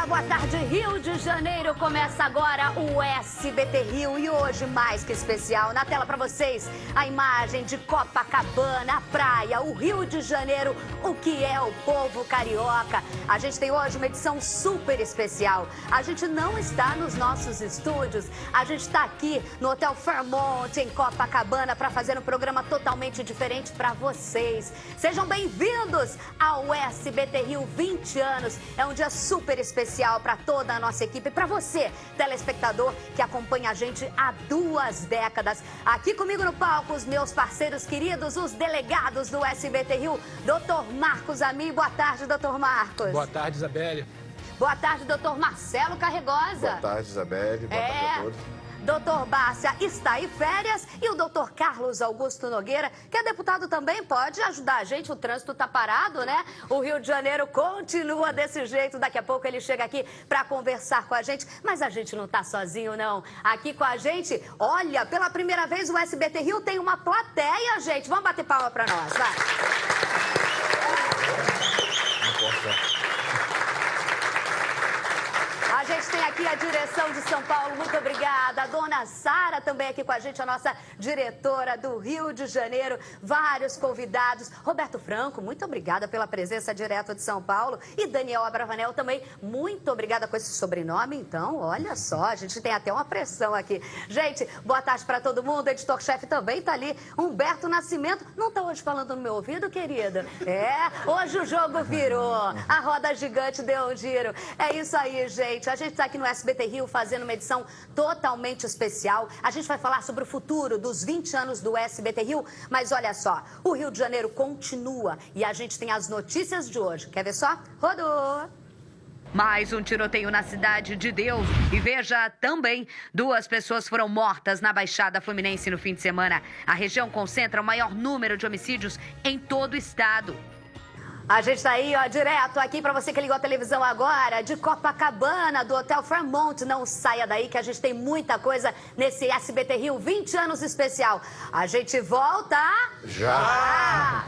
Olá, boa tarde, Rio de Janeiro. Começa agora o SBT Rio e hoje, mais que especial, na tela para vocês, a imagem de Copacabana, a praia, o Rio de Janeiro, o que é o povo carioca. A gente tem hoje uma edição super especial. A gente não está nos nossos estúdios, a gente está aqui no Hotel Fairmont, em Copacabana, para fazer um programa totalmente diferente para vocês. Sejam bem-vindos ao SBT Rio 20 anos. É um dia super especial para toda a nossa equipe, para você, telespectador, que acompanha a gente há 2 décadas. Aqui comigo no palco, os meus parceiros queridos, os delegados do SBT Rio, Dr. Marcos Amin. Boa tarde, Dr. Marcos. Boa tarde, Isabelle. Boa tarde, Dr. Marcelo Carregosa. Boa tarde, Isabelle. Boa tarde a todos. Doutor Bárcia está em férias e o doutor Carlos Augusto Nogueira, que é deputado também, pode ajudar a gente. O trânsito está parado, né? O Rio de Janeiro continua desse jeito. Daqui a pouco ele chega aqui para conversar com a gente. Mas a gente não está sozinho, não. Aqui com a gente, olha, pela primeira vez o SBT Rio tem uma plateia, gente. Vamos bater palma para nós, vai. A gente tem aqui a direção de São Paulo, muito obrigada. A dona Sara também aqui com a gente, a nossa diretora do Rio de Janeiro. Vários convidados. Roberto Franco, muito obrigada pela presença direto de São Paulo. E Daniel Abravanel também, muito obrigada com esse sobrenome. Então, olha só, a gente tem até uma pressão aqui. Gente, boa tarde para todo mundo. O editor-chefe também tá ali. Humberto Nascimento, não tá hoje falando no meu ouvido, querida? Hoje o jogo virou. A roda gigante deu um giro. É isso aí, gente. A gente está aqui no SBT Rio fazendo uma edição totalmente especial. A gente vai falar sobre o futuro dos 20 anos do SBT Rio. Mas olha só, o Rio de Janeiro continua e a gente tem as notícias de hoje. Quer ver só? Rodou! Mais um tiroteio na Cidade de Deus. E veja também, 2 pessoas foram mortas na Baixada Fluminense no fim de semana. A região concentra o maior número de homicídios em todo o estado. A gente está aí, ó, direto aqui para você que ligou a televisão agora, de Copacabana, do Hotel Fairmont. Não saia daí que a gente tem muita coisa nesse SBT Rio 20 anos especial. A gente volta já!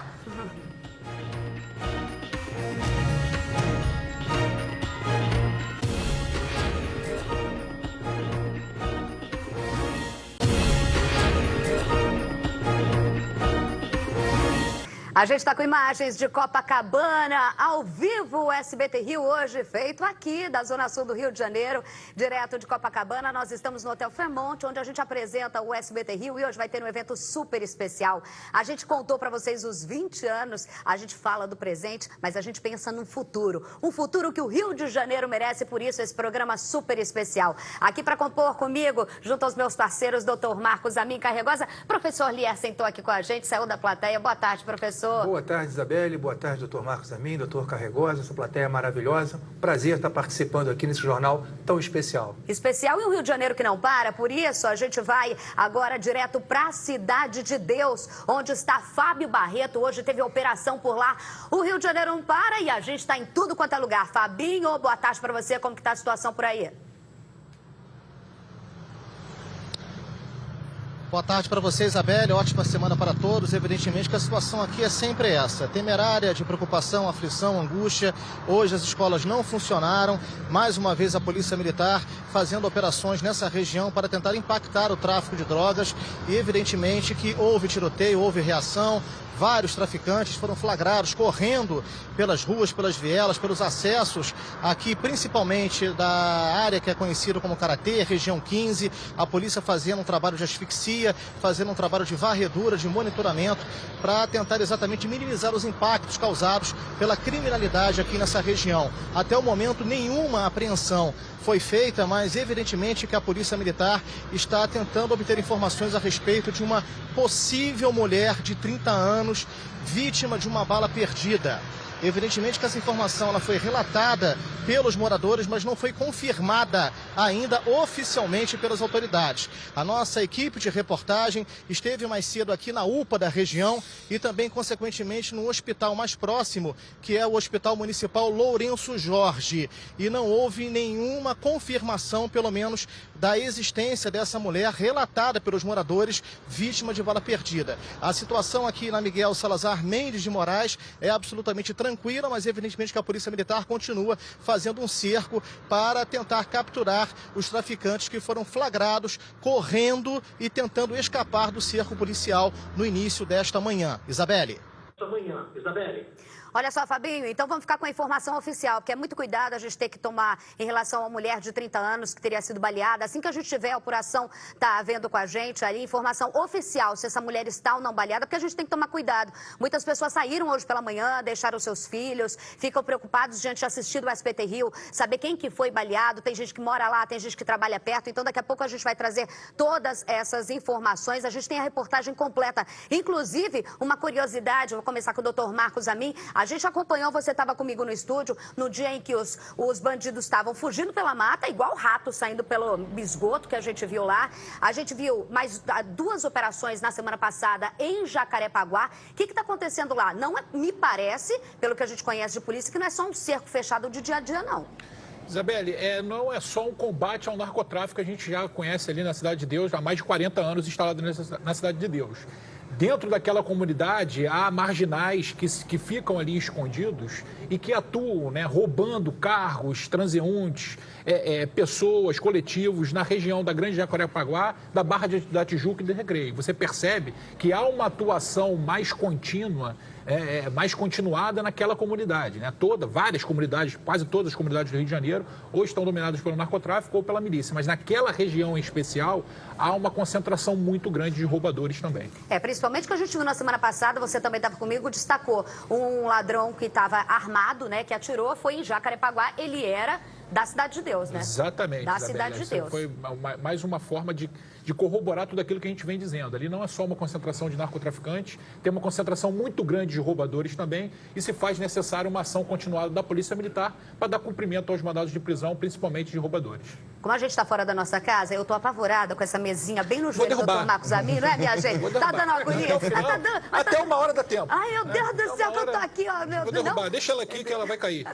A gente está com imagens de Copacabana, ao vivo, o SBT Rio hoje, feito aqui da Zona Sul do Rio de Janeiro, direto de Copacabana. Nós estamos no Hotel Fairmont, onde a gente apresenta o SBT Rio e hoje vai ter um evento super especial. A gente contou para vocês os 20 anos, a gente fala do presente, mas a gente pensa no futuro. Um futuro que o Rio de Janeiro merece, por isso esse programa super especial. Aqui para compor comigo, junto aos meus parceiros, Dr. Marcos Amin Carregosa, professor Lier sentou aqui com a gente, saiu da plateia. Boa tarde, professor. Boa tarde, Isabelle. Boa tarde, doutor Marcos Amin, doutor Carregosa, essa plateia maravilhosa. Prazer estar participando aqui nesse jornal tão especial. Especial e o Rio de Janeiro que não para, por isso a gente vai agora direto para a Cidade de Deus, onde está Fábio Barreto. Hoje teve operação por lá. O Rio de Janeiro não para e a gente está em tudo quanto é lugar. Fabinho, boa tarde para você. Como que está a situação por aí? Boa tarde para você, Isabelle. Ótima semana para todos. Evidentemente que a situação aqui é sempre essa. Temerária, de preocupação, aflição, angústia. Hoje as escolas não funcionaram. Mais uma vez a Polícia Militar fazendo operações nessa região para tentar impactar o tráfico de drogas. E evidentemente que houve tiroteio, houve reação. Vários traficantes foram flagrados correndo pelas ruas, pelas vielas, pelos acessos aqui, principalmente da área que é conhecida como Karatê, região 15. A polícia fazendo um trabalho de asfixia, fazendo um trabalho de varredura, de monitoramento, para tentar exatamente minimizar os impactos causados pela criminalidade aqui nessa região. Até o momento, nenhuma apreensão foi feita, mas evidentemente que a Polícia Militar está tentando obter informações a respeito de uma possível mulher de 30 anos vítima de uma bala perdida. Evidentemente que essa informação ela foi relatada pelos moradores, mas não foi confirmada ainda oficialmente pelas autoridades. A nossa equipe de reportagem esteve mais cedo aqui na UPA da região e também, consequentemente, no hospital mais próximo, que é o Hospital Municipal Lourenço Jorge. E não houve nenhuma confirmação, pelo menos, da existência dessa mulher relatada pelos moradores vítima de bala perdida. A situação aqui na Miguel Salazar Mendes de Moraes é absolutamente tranquila, mas evidentemente que a Polícia Militar continua fazendo fazendo um cerco para tentar capturar os traficantes que foram flagrados correndo e tentando escapar do cerco policial no início desta manhã. Isabelle. Olha só, Fabinho, então vamos ficar com a informação oficial, porque é muito cuidado a gente ter que tomar em relação a uma mulher de 30 anos que teria sido baleada. Assim que a gente tiver a apuração, tá vendo com a gente ali, informação oficial, se essa mulher está ou não baleada, porque a gente tem que tomar cuidado. Muitas pessoas saíram hoje pela manhã, deixaram seus filhos, ficam preocupados diante de assistir do SBT Rio, saber quem que foi baleado, tem gente que mora lá, tem gente que trabalha perto, então daqui a pouco a gente vai trazer todas essas informações, a gente tem a reportagem completa. Inclusive, uma curiosidade, eu vou começar com o Dr. Marcos Amin. A gente acompanhou, você estava comigo no estúdio, no dia em que os bandidos estavam fugindo pela mata, igual rato saindo pelo esgoto que a gente viu lá. A gente viu mais 2 operações na semana passada em Jacarepaguá. O que está acontecendo lá? Não me parece, pelo que a gente conhece de polícia, que não é só um cerco fechado de dia a dia, não. Isabelle, não é só um combate ao narcotráfico que a gente já conhece ali na Cidade de Deus, há mais de 40 anos instalado na Cidade de Deus. Dentro daquela comunidade, há marginais que ficam ali escondidos e que atuam, né, roubando carros, transeuntes, pessoas, coletivos na região da Grande Jacarepaguá, da Barra da Tijuca e do Recreio. Você percebe que há uma atuação mais contínua, mais continuada naquela comunidade, né? Várias comunidades, quase todas as comunidades do Rio de Janeiro, ou estão dominadas pelo narcotráfico ou pela milícia, mas naquela região em especial há uma concentração muito grande de roubadores também. Principalmente que a gente viu na semana passada, você também estava comigo, destacou um ladrão que estava armado, né, que atirou, foi em Jacarepaguá, ele era da Cidade de Deus, né? Exatamente. Da Cidade de Deus. Foi mais uma forma de corroborar tudo aquilo que a gente vem dizendo. Ali não é só uma concentração de narcotraficantes, tem uma concentração muito grande de roubadores também e se faz necessário uma ação continuada da Polícia Militar para dar cumprimento aos mandados de prisão, principalmente de roubadores. Como a gente está fora da nossa casa, eu estou apavorada com essa mesinha bem no joelho do Dr. Marcos Amin, não é, minha gente? Tá dando agonia? Até uma hora dá tempo. Ai, meu Deus do céu, que eu tô aqui, ó. Vou derrubar, deixa ela aqui que ela vai cair.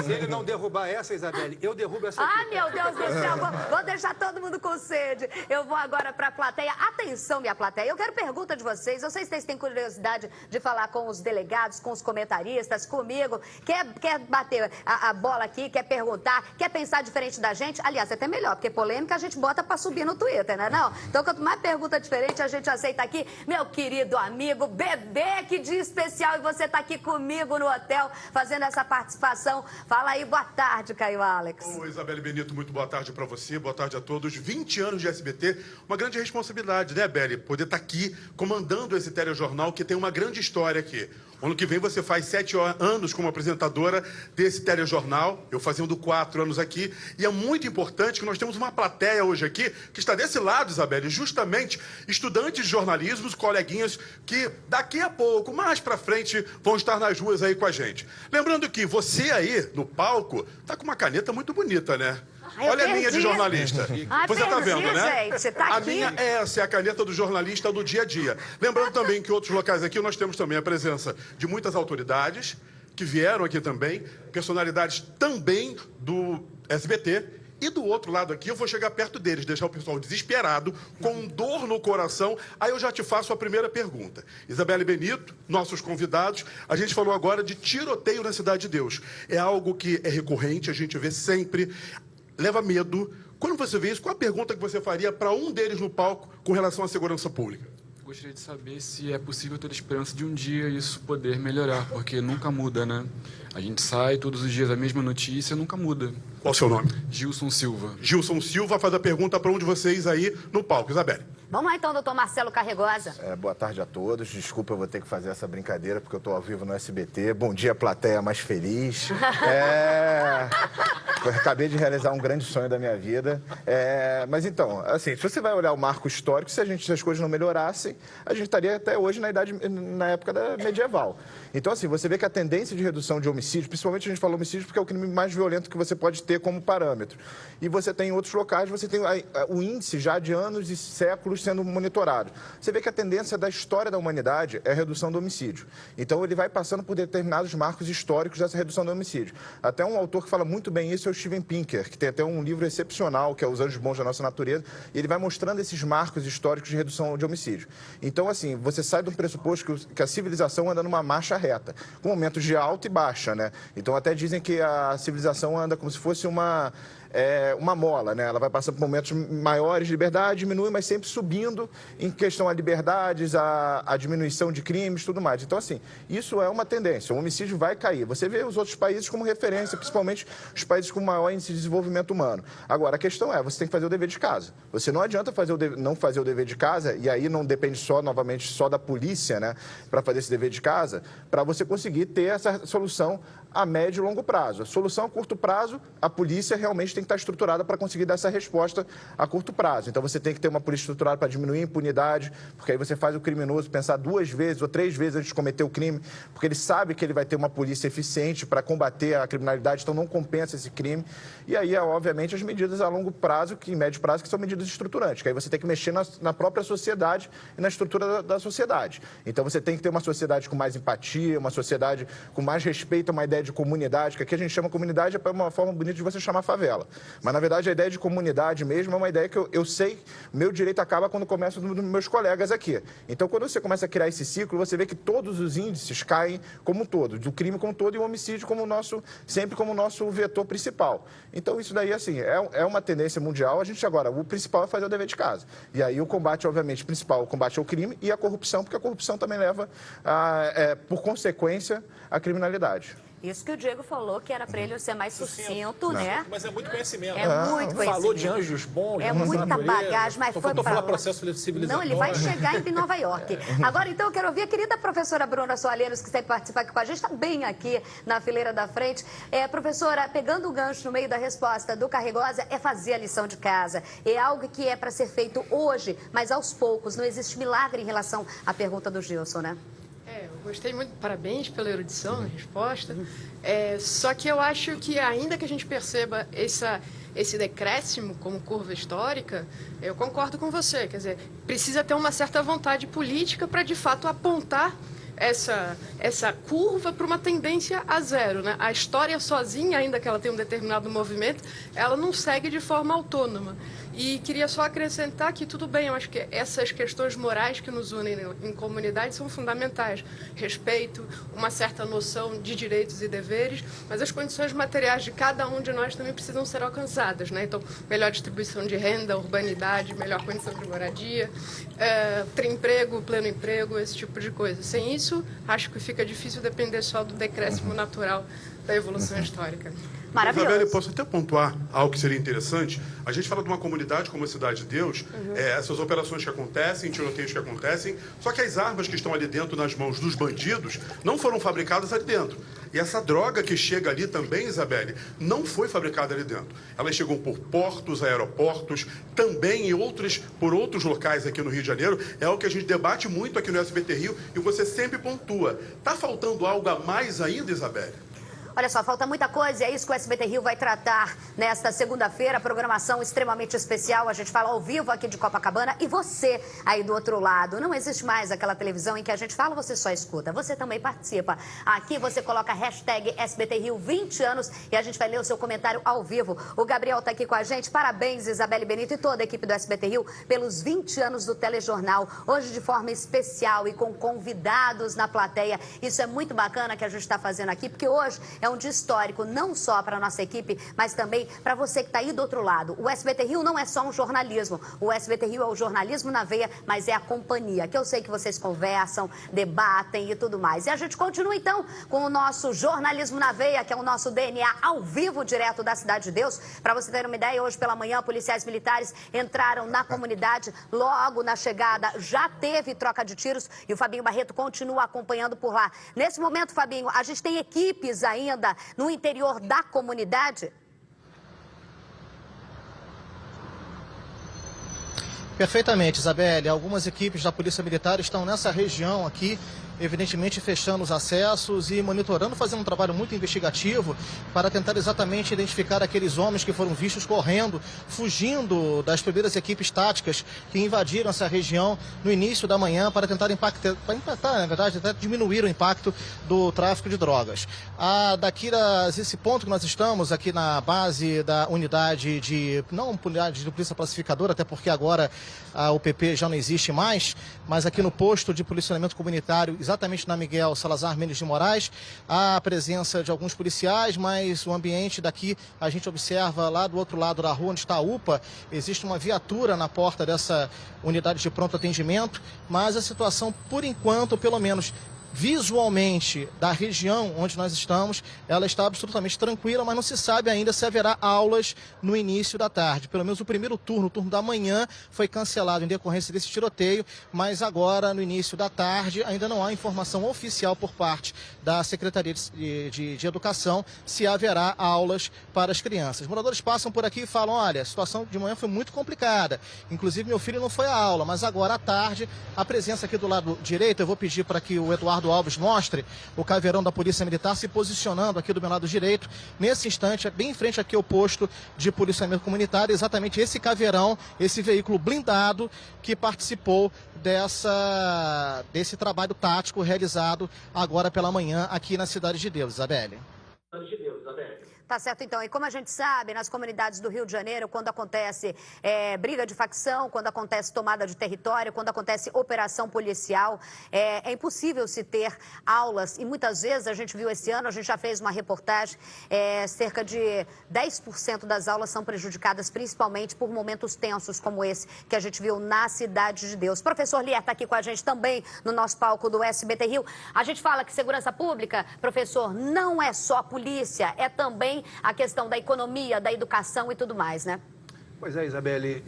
Se ele não derrubar essa, Isabelle, eu derrubo essa aqui. Ai, meu Deus do céu, vou deixar todo mundo com sede. Eu vou agora para a plateia. Atenção, minha plateia, eu quero pergunta de vocês. Eu sei se vocês têm curiosidade de falar com os delegados, com os comentaristas, comigo. Quer bater a bola aqui, quer perguntar, quer pensar diferente da gente? Aliás, é até melhor, porque polêmica a gente bota para subir no Twitter, né? Não? Então, quanto mais pergunta diferente a gente aceita aqui. Meu querido amigo, Bebê, que dia especial. E você tá aqui comigo no hotel, fazendo essa participação. Fala aí, boa tarde, Caio Alex. Ô, Isabelle Benito, muito boa tarde para você, boa tarde a todos. 20 anos de SBT, uma grande responsabilidade, né, Beli? Poder estar aqui comandando esse telejornal que tem uma grande história aqui. Ano que vem você faz 7 anos como apresentadora desse telejornal, eu fazendo 4 anos aqui, e é muito importante que nós temos uma plateia hoje aqui, que está desse lado, Isabelle, justamente estudantes de jornalismo, coleguinhas que daqui a pouco, mais pra frente, vão estar nas ruas aí com a gente. Lembrando que você aí, no palco, tá com uma caneta muito bonita, né? Olha a minha de jornalista. Você tá vendo, né? Gente, tá a aqui. minha, essa é a caneta do jornalista do dia a dia. Lembrando também que em outros locais aqui nós temos também a presença de muitas autoridades que vieram aqui também, personalidades também do SBT. E do outro lado aqui, eu vou chegar perto deles, deixar o pessoal desesperado, com dor no coração. Aí eu já te faço a primeira pergunta. Isabelle Benito, nossos convidados, a gente falou agora de tiroteio na Cidade de Deus. É algo que é recorrente, a gente vê sempre, leva medo. Quando você vê isso, qual a pergunta que você faria para um deles no palco com relação à segurança pública? Gostaria de saber se é possível ter esperança de um dia isso poder melhorar, porque nunca muda, né? A gente sai todos os dias a mesma notícia, nunca muda. Qual o seu nome? Gilson Silva. Gilson Silva faz a pergunta para um de vocês aí no palco. Isabelle. Vamos lá então, doutor Marcelo Carregosa. Boa tarde a todos. Desculpa, eu vou ter que fazer essa brincadeira porque eu estou ao vivo no SBT. Bom dia, plateia mais feliz. Eu acabei de realizar um grande sonho da minha vida. Mas então, assim, se você vai olhar o marco histórico, se as coisas não melhorassem, a gente estaria até hoje na época da medieval. Então, assim, você vê que a tendência de redução de homicídios, principalmente a gente fala homicídio porque é o crime mais violento que você pode ter como parâmetro. E você tem em outros locais, você tem o índice já de anos e séculos sendo monitorado. Você vê que a tendência da história da humanidade é a redução do homicídio. Então, ele vai passando por determinados marcos históricos dessa redução do homicídio. Até um autor que fala muito bem isso é o Steven Pinker, que tem até um livro excepcional, que é Os Anjos Bons da Nossa Natureza, e ele vai mostrando esses marcos históricos de redução de homicídio. Então, assim, você sai do pressuposto que a civilização anda numa marcha reta, com momentos de alta e baixa. marcha, né? Então até dizem que a civilização anda como se fosse uma mola, né? Ela vai passando por momentos maiores de liberdade, diminui, mas sempre subindo em questão a liberdades, a diminuição de crimes, tudo mais. Então, assim, isso é uma tendência. O homicídio vai cair. Você vê os outros países como referência, principalmente os países com maior índice de desenvolvimento humano. Agora, a questão é, você tem que fazer o dever de casa. Você não adianta não fazer o dever de casa, e aí não depende novamente, só da polícia, né, para fazer esse dever de casa, para você conseguir ter essa solução a médio e longo prazo. A solução a curto prazo, a polícia realmente tem que estar estruturada para conseguir dar essa resposta a curto prazo. Então, você tem que ter uma polícia estruturada para diminuir a impunidade, porque aí você faz o criminoso pensar 2 vezes ou 3 vezes antes de cometer o crime, porque ele sabe que ele vai ter uma polícia eficiente para combater a criminalidade, então não compensa esse crime. E aí, obviamente, as medidas a longo prazo, que em médio prazo, que são medidas estruturantes, que aí você tem que mexer na própria sociedade e na estrutura da sociedade. Então, você tem que ter uma sociedade com mais empatia, uma sociedade com mais respeito a uma ideia de comunidade, que aqui a gente chama comunidade, é uma forma bonita de você chamar favela. Mas, na verdade, a ideia de comunidade mesmo é uma ideia que eu sei, meu direito acaba quando começa dos meus colegas aqui. Então, quando você começa a criar esse ciclo, você vê que todos os índices caem como um todo, do crime como um todo e o homicídio sempre como o nosso vetor principal. Então, isso daí, assim, é uma tendência mundial. A gente agora, o principal é fazer o dever de casa. E aí o combate, obviamente, principal, o combate ao crime e a corrupção, porque a corrupção também leva, por consequência, à criminalidade. Isso que o Diego falou, que era para ele ser mais sucinto, né? Mas é muito conhecimento. É muito conhecimento. Falou de anjos bons, é muita bagagem, mas foi para falar processo civilizatório. Não, ele vai chegar em Nova York. Agora, então, eu quero ouvir a querida professora Bruna Soalheiros, que sempre participa aqui com a gente, está bem aqui na fileira da frente. Professora, pegando o gancho no meio da resposta do Carregosa, é fazer a lição de casa. É algo que é para ser feito hoje, mas aos poucos. Não existe milagre em relação à pergunta do Gilson, né? Eu gostei muito, parabéns pela erudição na resposta. Só que eu acho que ainda que a gente perceba esse decréscimo como curva histórica, eu concordo com você. Quer dizer, precisa ter uma certa vontade política para, de fato, apontar essa curva para uma tendência a zero, né? A história sozinha, ainda que ela tenha um determinado movimento, ela não segue de forma autônoma. E queria só acrescentar que, tudo bem, eu acho que essas questões morais que nos unem em comunidade são fundamentais. Respeito, uma certa noção de direitos e deveres, mas as condições materiais de cada um de nós também precisam ser alcançadas, né? Então, melhor distribuição de renda, urbanidade, melhor condição de moradia, emprego, pleno emprego, esse tipo de coisa. Sem isso, acho que fica difícil depender só do decréscimo natural da evolução histórica. Maravilhoso. Isabelle, posso até pontuar algo que seria interessante? A gente fala de uma comunidade como a Cidade de Deus, essas operações que acontecem, tiroteios que acontecem, só que as armas que estão ali dentro nas mãos dos bandidos não foram fabricadas ali dentro. E essa droga que chega ali também, Isabelle, não foi fabricada ali dentro. Elas chegam por portos, aeroportos, também por outros locais aqui no Rio de Janeiro. É algo que a gente debate muito aqui no SBT Rio e você sempre pontua. Está faltando algo a mais ainda, Isabelle? Olha só, falta muita coisa e é isso que o SBT Rio vai tratar nesta segunda-feira. Programação extremamente especial. A gente fala ao vivo aqui de Copacabana e você aí do outro lado. Não existe mais aquela televisão em que a gente fala, você só escuta. Você também participa. Aqui você coloca a hashtag SBT Rio 20 anos e a gente vai ler o seu comentário ao vivo. O Gabriel está aqui com a gente. Parabéns, Isabelle Benito e toda a equipe do SBT Rio pelos 20 anos do telejornal. Hoje de forma especial e com convidados na plateia. Isso é muito bacana que a gente está fazendo aqui, porque hoje é um dia histórico, não só para a nossa equipe, mas também para você que está aí do outro lado. O SBT Rio não é só um jornalismo. O SBT Rio é o jornalismo na veia, mas é a companhia, que eu sei que vocês conversam, debatem e tudo mais. E a gente continua, então, com o nosso jornalismo na veia, que é o nosso DNA ao vivo, direto da Cidade de Deus. Para você ter uma ideia, hoje pela manhã, policiais militares entraram na comunidade. Logo na chegada, já teve troca de tiros e o Fabinho Barreto continua acompanhando por lá. Nesse momento, Fabinho, a gente tem equipes ainda no interior da comunidade? Perfeitamente, Isabelle. Algumas equipes da Polícia Militar estão nessa região aqui, evidentemente fechando os acessos e monitorando, fazendo um trabalho muito investigativo para tentar exatamente identificar aqueles homens que foram vistos correndo, fugindo das primeiras equipes táticas que invadiram essa região no início da manhã para tentar impactar, na verdade, até diminuir o impacto do tráfico de drogas. Daqui desse ponto que nós estamos, aqui na base da unidade não unidade de polícia pacificadora, até porque agora o PP já não existe mais, mas aqui no posto de policiamento comunitário, exatamente na Miguel Salazar Mendes de Moraes. Há a presença de alguns policiais, mas o ambiente daqui a gente observa lá do outro lado da rua, onde está a UPA, existe uma viatura na porta dessa unidade de pronto atendimento, mas a situação, por enquanto, pelo menos visualmente, da região onde nós estamos, ela está absolutamente tranquila, mas não se sabe ainda se haverá aulas no início da tarde. Pelo menos o primeiro turno, o turno da manhã, foi cancelado em decorrência desse tiroteio, mas agora, no início da tarde, ainda não há informação oficial por parte da Secretaria de Educação se haverá aulas para as crianças. Os moradores passam por aqui e falam, olha, a situação de manhã foi muito complicada, inclusive meu filho não foi à aula, mas agora à tarde, a presença aqui do lado direito, eu vou pedir para que o Eduardo Alves mostre o caveirão da Polícia Militar se posicionando aqui do meu lado direito. Nesse instante, bem em frente aqui ao posto de policiamento comunitário, exatamente esse caveirão, esse veículo blindado que participou desse trabalho tático realizado agora pela manhã aqui na Cidade de Deus, Isabelle. Tá certo, então. E como a gente sabe, nas comunidades do Rio de Janeiro, quando acontece briga de facção, quando acontece tomada de território, quando acontece operação policial, é impossível se ter aulas. E muitas vezes, a gente viu esse ano, a gente já fez uma reportagem, cerca de 10% das aulas são prejudicadas, principalmente por momentos tensos como esse que a gente viu na Cidade de Deus. Professor Lier está aqui com a gente também no nosso palco do SBT Rio. A gente fala que segurança pública, professor, não é só polícia, é também a questão da economia, da educação e tudo mais, né? Pois é, Isabelle,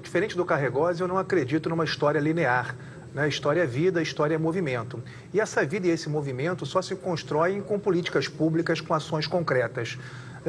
diferente do Carregós, eu não acredito numa história linear. Né? História é vida, história é movimento. E essa vida e esse movimento só se constroem com políticas públicas, com ações concretas.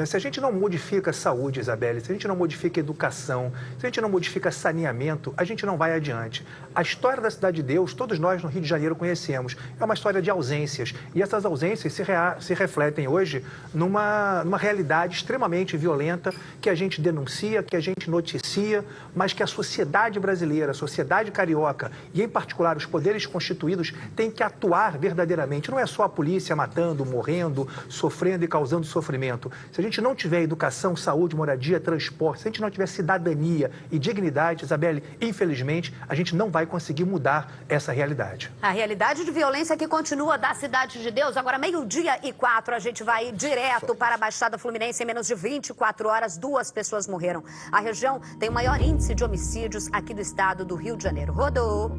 Se a gente não modifica a saúde, Isabelle, se a gente não modifica a educação, se a gente não modifica saneamento, a gente não vai adiante. A história da Cidade de Deus, todos nós no Rio de Janeiro conhecemos. É uma história de ausências. E essas ausências se refletem hoje numa realidade extremamente violenta que a gente denuncia, que a gente noticia, mas que a sociedade brasileira, a sociedade carioca e, em particular, os poderes constituídos têm que atuar verdadeiramente. Não é só a polícia matando, morrendo, sofrendo e causando sofrimento. Se a gente não tiver educação, saúde, moradia, transporte, se a gente não tiver cidadania e dignidade, Isabelle, infelizmente, a gente não vai conseguir mudar essa realidade. A realidade de violência que continua da Cidade de Deus. Agora, 12:04, a gente vai direto para a Baixada Fluminense. Em menos de 24 horas, 2 pessoas morreram. A região tem o maior índice de homicídios aqui do estado do Rio de Janeiro. Rodou!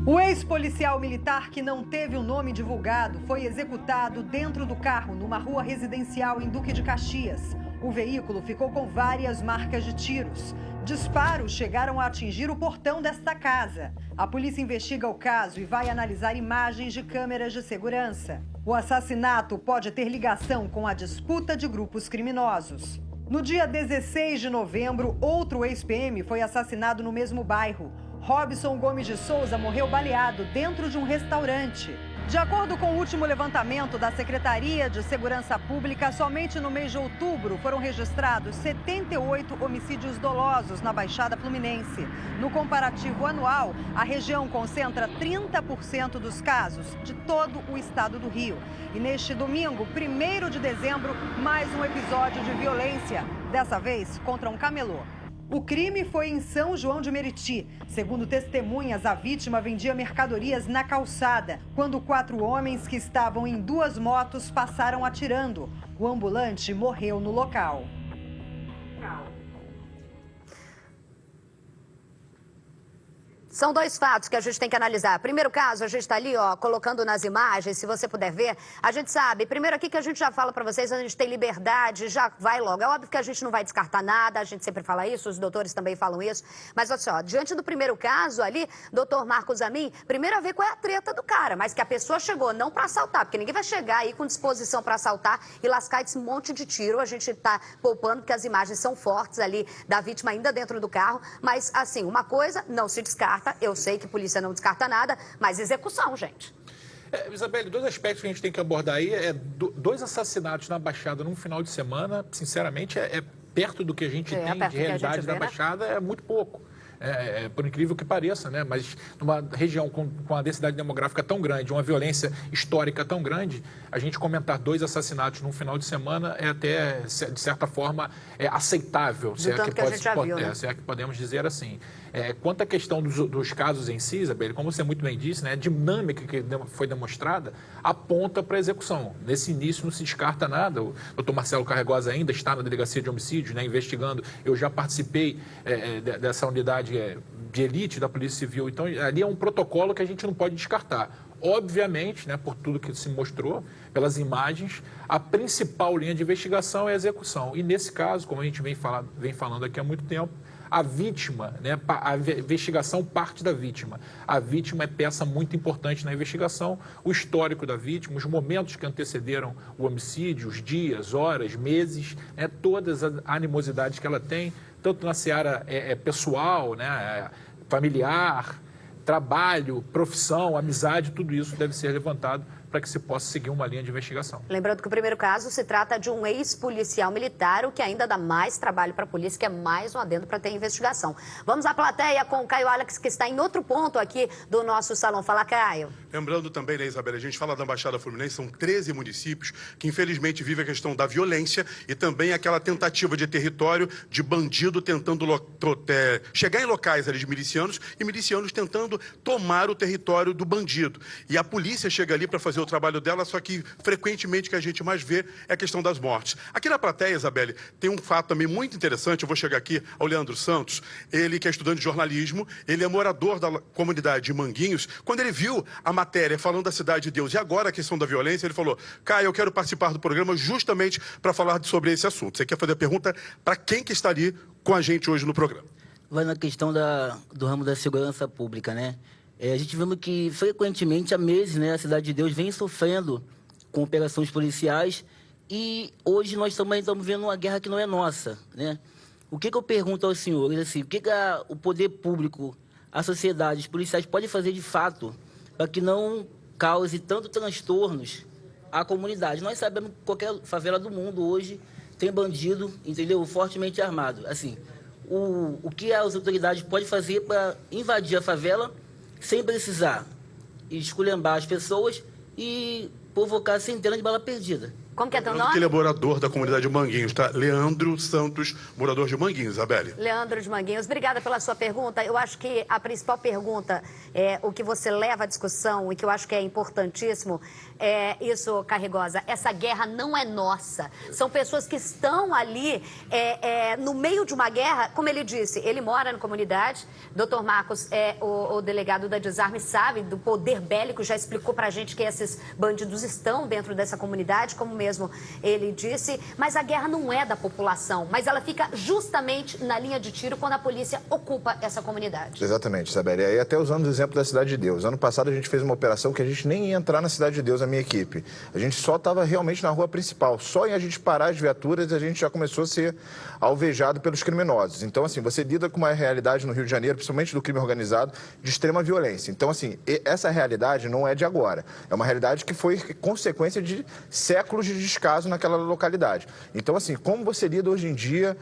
O ex-policial militar que não teve o nome divulgado foi executado dentro do carro numa rua residencial em Duque de Caxias. O veículo ficou com várias marcas de tiros. Disparos chegaram a atingir o portão desta casa. A polícia investiga o caso e vai analisar imagens de câmeras de segurança. O assassinato pode ter ligação com a disputa de grupos criminosos. No dia 16 de novembro, outro ex-PM foi assassinado no mesmo bairro. Robson Gomes de Souza morreu baleado dentro de um restaurante. De acordo com o último levantamento da Secretaria de Segurança Pública, somente no mês de outubro foram registrados 78 homicídios dolosos na Baixada Fluminense. No comparativo anual, a região concentra 30% dos casos de todo o estado do Rio. E neste domingo, 1º de dezembro, mais um episódio de violência, dessa vez contra um camelô. O crime foi em São João de Meriti. Segundo testemunhas, a vítima vendia mercadorias na calçada, quando 4 homens que estavam em 2 motos passaram atirando. O ambulante morreu no local. São 2 fatos que a gente tem que analisar. Primeiro caso, a gente está ali, ó, colocando nas imagens, se você puder ver. A gente sabe, primeiro aqui que a gente já fala para vocês, a gente tem liberdade, já vai logo. É óbvio que a gente não vai descartar nada, a gente sempre fala isso, os doutores também falam isso. Mas, olha só, diante do primeiro caso ali, doutor Marcos Amin, primeiro a ver qual é a treta do cara, mas que a pessoa chegou não para assaltar, porque ninguém vai chegar aí com disposição para assaltar e lascar esse monte de tiro. A gente está poupando, porque as imagens são fortes ali da vítima ainda dentro do carro. Mas, assim, uma coisa não se descarta. Eu sei que a polícia não descarta nada, mas execução, gente. Isabelle, 2 aspectos que a gente tem que abordar aí. 2 assassinatos na Baixada num final de semana, sinceramente, é perto do que a gente tem de realidade da Baixada, é muito pouco. Por incrível que pareça, né? Mas numa região com uma densidade demográfica tão grande, uma violência histórica tão grande, a gente comentar 2 assassinatos num final de semana é até, de certa forma, aceitável, se é que, se é que podemos dizer assim. Quanto à questão dos casos em si, Isabel, como você muito bem disse, né, a dinâmica que foi demonstrada aponta para a execução. Nesse início não se descarta nada. O doutor Marcelo Carregosa ainda está na delegacia de homicídios, né, investigando. Eu já participei dessa unidade de elite da Polícia Civil. Então, ali é um protocolo que a gente não pode descartar. Obviamente, né, por tudo que se mostrou, pelas imagens, a principal linha de investigação é a execução. E nesse caso, como a gente vem falando aqui há muito tempo, a vítima, né, a investigação parte da vítima. A vítima é peça muito importante na investigação, o histórico da vítima, os momentos que antecederam o homicídio, os dias, horas, meses, né, todas as animosidades que ela tem, tanto na seara pessoal, né, familiar, trabalho, profissão, amizade, tudo isso deve ser levantado para que se possa seguir uma linha de investigação. Lembrando que o primeiro caso se trata de um ex-policial militar, o que ainda dá mais trabalho para a polícia, que é mais um adendo para ter investigação. Vamos à plateia com o Caio Alex, que está em outro ponto aqui do nosso salão. Fala, Caio. Lembrando também, né, Isabela, a gente fala da Baixada Fluminense, são 13 municípios que infelizmente vivem a questão da violência e também aquela tentativa de território de bandido tentando chegar em locais ali de milicianos e milicianos tentando tomar o território do bandido. E a polícia chega ali para fazer o trabalho dela, só que frequentemente o que a gente mais vê é a questão das mortes. Aqui na plateia, Isabelle, tem um fato também muito interessante, eu vou chegar aqui ao Leandro Santos, ele que é estudante de jornalismo, ele é morador da comunidade de Manguinhos, quando ele viu a matéria falando da Cidade de Deus e agora a questão da violência, ele falou, Caio, eu quero participar do programa justamente para falar sobre esse assunto. Você quer fazer a pergunta para quem que está ali com a gente hoje no programa? Vai na questão do ramo da segurança pública, né? A gente vendo que, frequentemente, há meses, né, a Cidade de Deus vem sofrendo com operações policiais e hoje nós também estamos vendo uma guerra que não é nossa, né? O que eu pergunto aos senhores, assim, o que o poder público, a sociedade, os policiais podem fazer de fato para que não cause tanto transtornos à comunidade? Nós sabemos que qualquer favela do mundo hoje tem bandido, entendeu? Fortemente armado. Assim, o que as autoridades podem fazer para invadir a favela sem precisar esculhambar as pessoas e provocar centenas de bala perdida? Como que é teu nome? Ele é morador da comunidade de Manguinhos, tá? Leandro Santos, morador de Manguinhos, Isabelle. Leandro de Manguinhos, obrigada pela sua pergunta. Eu acho que a principal pergunta, o que você leva à discussão e que eu acho que é importantíssimo, é isso, Carregosa, essa guerra não é nossa. São pessoas que estão ali no meio de uma guerra, como ele disse, ele mora na comunidade, Dr. Marcos, o delegado da Desarme, sabe do poder bélico, já explicou pra gente que esses bandidos estão dentro dessa comunidade, como mesmo ele disse, mas a guerra não é da população, mas ela fica justamente na linha de tiro quando a polícia ocupa essa comunidade. Exatamente, Isabelle. E aí até usando o exemplo da Cidade de Deus. Ano passado a gente fez uma operação que a gente nem ia entrar na Cidade de Deus, a minha equipe. A gente só estava realmente na rua principal. Só em a gente parar as viaturas a gente já começou a ser alvejado pelos criminosos. Então, assim, você lida com uma realidade no Rio de Janeiro, principalmente do crime organizado, de extrema violência. Então, assim, essa realidade não é de agora. É uma realidade que foi consequência de séculos de descaso naquela localidade. Então, assim, como você lida hoje em dia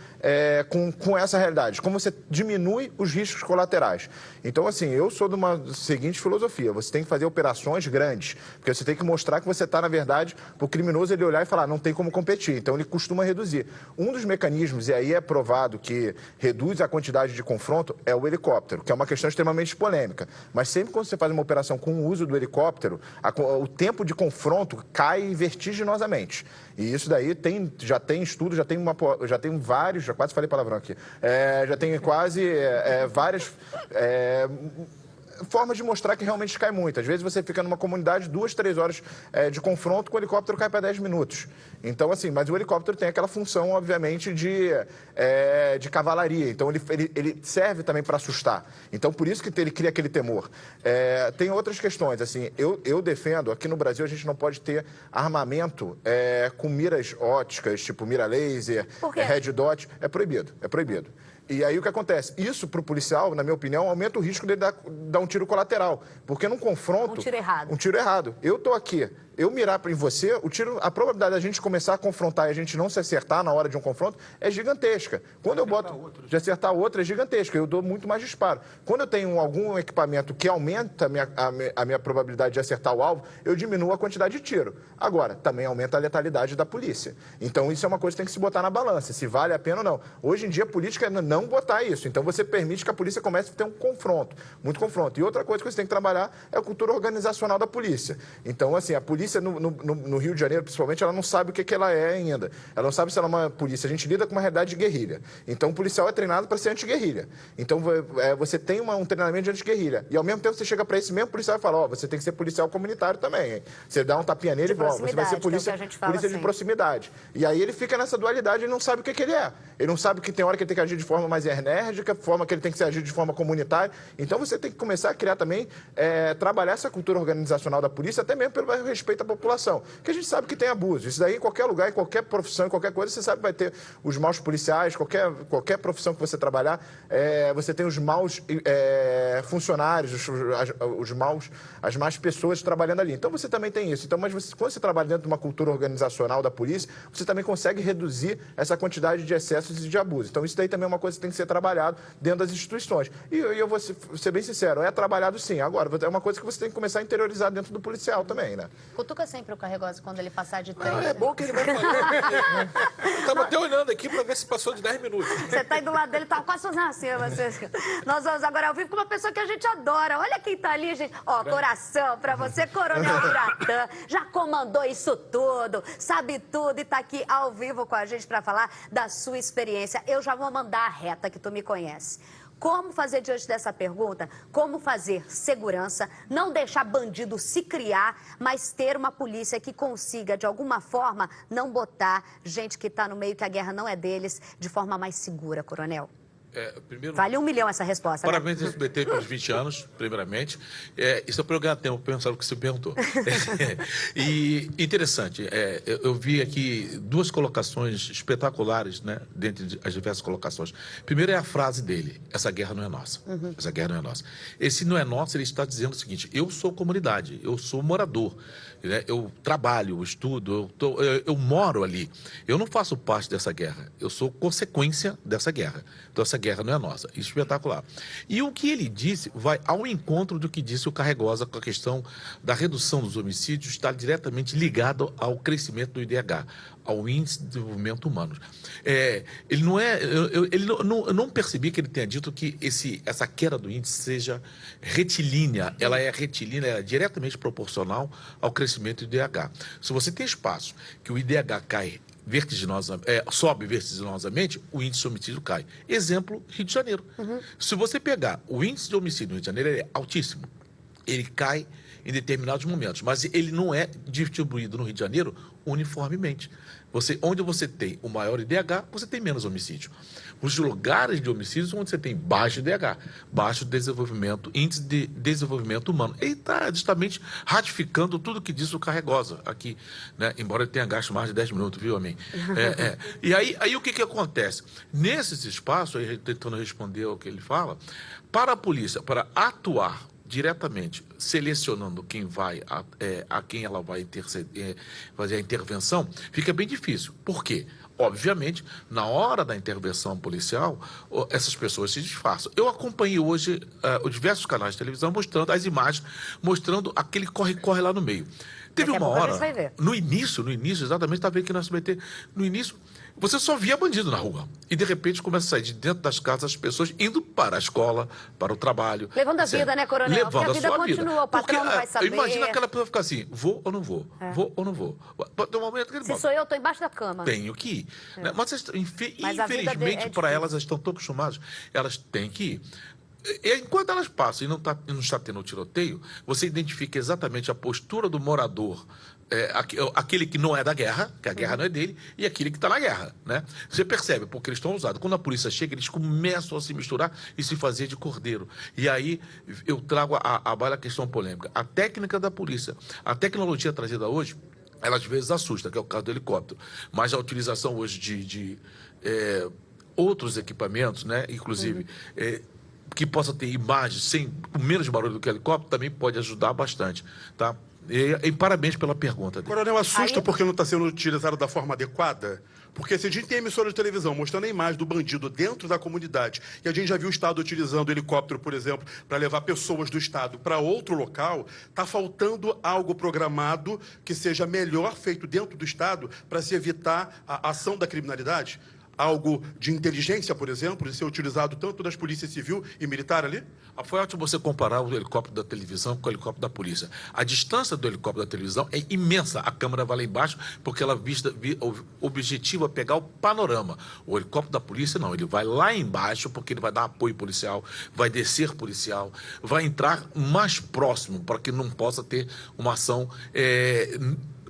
com essa realidade? Como você diminui os riscos colaterais? Então, assim, eu sou de uma seguinte filosofia. Você tem que fazer operações grandes, porque você tem que mostrar que você está, na verdade, para o criminoso ele olhar e falar, não tem como competir. Então, ele costuma reduzir. Um dos mecanismos, e aí é provado que reduz a quantidade de confronto, é o helicóptero, que é uma questão extremamente polêmica. Mas sempre quando você faz uma operação com o uso do helicóptero, o tempo de confronto cai vertiginosamente. E isso daí já tem estudo, já tem vários, já quase falei palavrão aqui, já tem quase várias formas de mostrar que realmente cai muito. Às vezes você fica numa comunidade 2, 3 horas de confronto, com o helicóptero cai para 10 minutos. Então, assim, mas o helicóptero tem aquela função, obviamente, de cavalaria. Então, ele serve também para assustar. Então, por isso que ele cria aquele temor. Tem outras questões, assim, eu defendo, aqui no Brasil a gente não pode ter armamento com miras óticas, tipo mira laser, red dot, é proibido. E aí o que acontece? Isso, para o policial, na minha opinião, aumenta o risco dele dar um tiro colateral. Porque num confronto... Um tiro errado. Um tiro errado. Eu estou aqui, eu mirar em você, o tiro, a probabilidade da gente começar a confrontar e a gente não se acertar na hora de um confronto é gigantesca. Quando eu boto de acertar outro é gigantesca, eu dou muito mais disparo. Quando eu tenho algum equipamento que aumenta a minha probabilidade de acertar o alvo, eu diminuo a quantidade de tiro. Agora, também aumenta a letalidade da polícia. Então, isso é uma coisa que tem que se botar na balança, se vale a pena ou não. Hoje em dia, a política é não botar isso. Então, você permite que a polícia comece a ter um confronto, muito confronto. E outra coisa que você tem que trabalhar é a cultura organizacional da polícia. Então, assim, a polícia no Rio de Janeiro, principalmente, ela não sabe o que ela é ainda. Ela não sabe se ela é uma polícia. A gente lida com uma realidade de guerrilha. Então, o policial é treinado para ser anti-guerrilha. Então, você tem um treinamento de anti-guerrilha. E, ao mesmo tempo, você chega para esse mesmo policial e fala, você tem que ser policial comunitário também, hein? Você dá um tapinha nele e volta. Você vai ser polícia de proximidade. E aí ele fica nessa dualidade e não sabe o que ele é. Ele não sabe que tem hora que ele tem que agir de forma mais enérgica, forma que ele tem que agir de forma comunitária. Então, você tem que começar a criar também, trabalhar essa cultura organizacional da polícia, até mesmo pelo respeito à população. Porque a gente sabe que tem abuso. Isso daí, em qualquer lugar, em qualquer profissão, em qualquer coisa, você sabe que vai ter os maus policiais, qualquer profissão que você trabalhar, você tem os maus funcionários, as más pessoas trabalhando ali. Então, você também tem isso. Então, mas quando você trabalha dentro de uma cultura organizacional da polícia, você também consegue reduzir essa quantidade de excessos e de abuso. Então, isso daí também é uma coisa que tem que ser trabalhado dentro das instituições. E eu vou ser bem sincero, é trabalhado sim. Agora, é uma coisa que você tem que começar a interiorizar dentro do policial também, né? Cutuca sempre o Carregoso quando ele passar de 3. É bom que ele vai falar. Eu estava até olhando aqui para ver se passou de 10 minutos. Você tá aí do lado dele, tá quase fazendo assim. Nós vamos agora ao vivo com uma pessoa que a gente adora. Olha quem tá ali, gente. Ó, coração pra você, Coronel Biratã. Já comandou isso tudo, sabe tudo e tá aqui ao vivo com a gente pra falar da sua experiência. Eu já vou mandar a reta que tu me conhece. Como fazer diante dessa pergunta? Como fazer segurança, não deixar bandido se criar, mas ter uma polícia que consiga, de alguma forma, não botar gente que está no meio, que a guerra não é deles, de forma mais segura, Coronel? Primeiro, vale 1 milhão essa resposta. Parabéns, né? SBT, pelos 20 anos, primeiramente. Isso é para eu ganhar tempo, pensar o que você perguntou. E interessante, eu vi aqui 2 colocações espetaculares, né, dentre as diversas colocações. Primeiro é a frase dele, essa guerra não é nossa. Essa guerra não é nossa. Esse não é nosso, ele está dizendo o seguinte, eu sou comunidade, eu sou morador, né, eu trabalho, eu estudo, eu moro ali. Eu não faço parte dessa guerra, eu sou consequência dessa guerra. Então, essa guerra não é nossa. Espetacular. E o que ele disse vai ao encontro do que disse o Carregosa com a questão da redução dos homicídios, está diretamente ligado ao crescimento do IDH, ao Índice de Desenvolvimento Humano. Ele não é... Eu não percebi que ele tenha dito que essa queda do índice seja retilínea. Ela é retilínea, ela é diretamente proporcional ao crescimento do IDH. Se você tem espaço que o IDH cai sobe vertiginosamente, o índice de homicídio cai. Exemplo, Rio de Janeiro. Se você pegar o índice de homicídio no Rio de Janeiro, ele é altíssimo. Ele cai em determinados momentos, mas ele não é distribuído no Rio de Janeiro uniformemente. Onde você tem o maior IDH, você tem menos homicídio. Os lugares de homicídios onde você tem baixo IDH, baixo desenvolvimento, índice de desenvolvimento humano. Ele está justamente ratificando tudo que diz o Carregosa aqui, né? Embora ele tenha gasto mais de 10 minutos, viu, amém? E aí o que acontece? Nesses espaços, aí tentando responder ao que ele fala, para a polícia, para atuar diretamente, selecionando quem vai, a quem ela vai fazer a intervenção, fica bem difícil. Por quê? Obviamente, na hora da intervenção policial, essas pessoas se disfarçam. Eu acompanhei hoje os diversos canais de televisão mostrando as imagens, mostrando aquele corre-corre lá no meio. Teve uma hora, no início, exatamente, estava vendo aqui no SBT, no início, você só via bandido na rua. E, de repente, começa a sair de dentro das casas as pessoas indo para a escola, para o trabalho. Levando a vida, né, Coronel? Levando porque a vida continua, o patrão não vai saber. Imagina aquela pessoa ficar assim, vou ou não vou? Vou ou não vou? Tem um momento que ele sou eu, estou embaixo da cama. Tenho que ir. Mas infelizmente, para elas estão tão acostumadas, elas têm que ir. Enquanto elas passam e não está tendo o tiroteio, você identifica exatamente a postura do morador, aquele que não é da guerra, que a guerra não é dele, e aquele que está na guerra, né? Você percebe, porque eles estão usados. Quando a polícia chega, eles começam a se misturar e se fazer de cordeiro. E aí eu trago a baila questão polêmica. A técnica da polícia, a tecnologia trazida hoje, ela às vezes assusta, que é o caso do helicóptero. Mas a utilização hoje de outros equipamentos, né? Inclusive... que possa ter imagens com menos barulho do que helicóptero, também pode ajudar bastante, tá? E parabéns pela pergunta. Coronel, assusta porque não está sendo utilizado da forma adequada? Porque se a gente tem emissora de televisão mostrando a imagem do bandido dentro da comunidade, e a gente já viu o Estado utilizando helicóptero, por exemplo, para levar pessoas do Estado para outro local, está faltando algo programado que seja melhor feito dentro do Estado para se evitar a ação da criminalidade? Algo de inteligência, por exemplo, de ser utilizado tanto das polícias civil e militar ali? Foi ótimo você comparar o helicóptero da televisão com o helicóptero da polícia. A distância do helicóptero da televisão é imensa. A câmera vai lá embaixo porque ela o objetivo é pegar o panorama. O helicóptero da polícia não, ele vai lá embaixo porque ele vai dar apoio policial, vai descer policial, vai entrar mais próximo para que não possa ter uma ação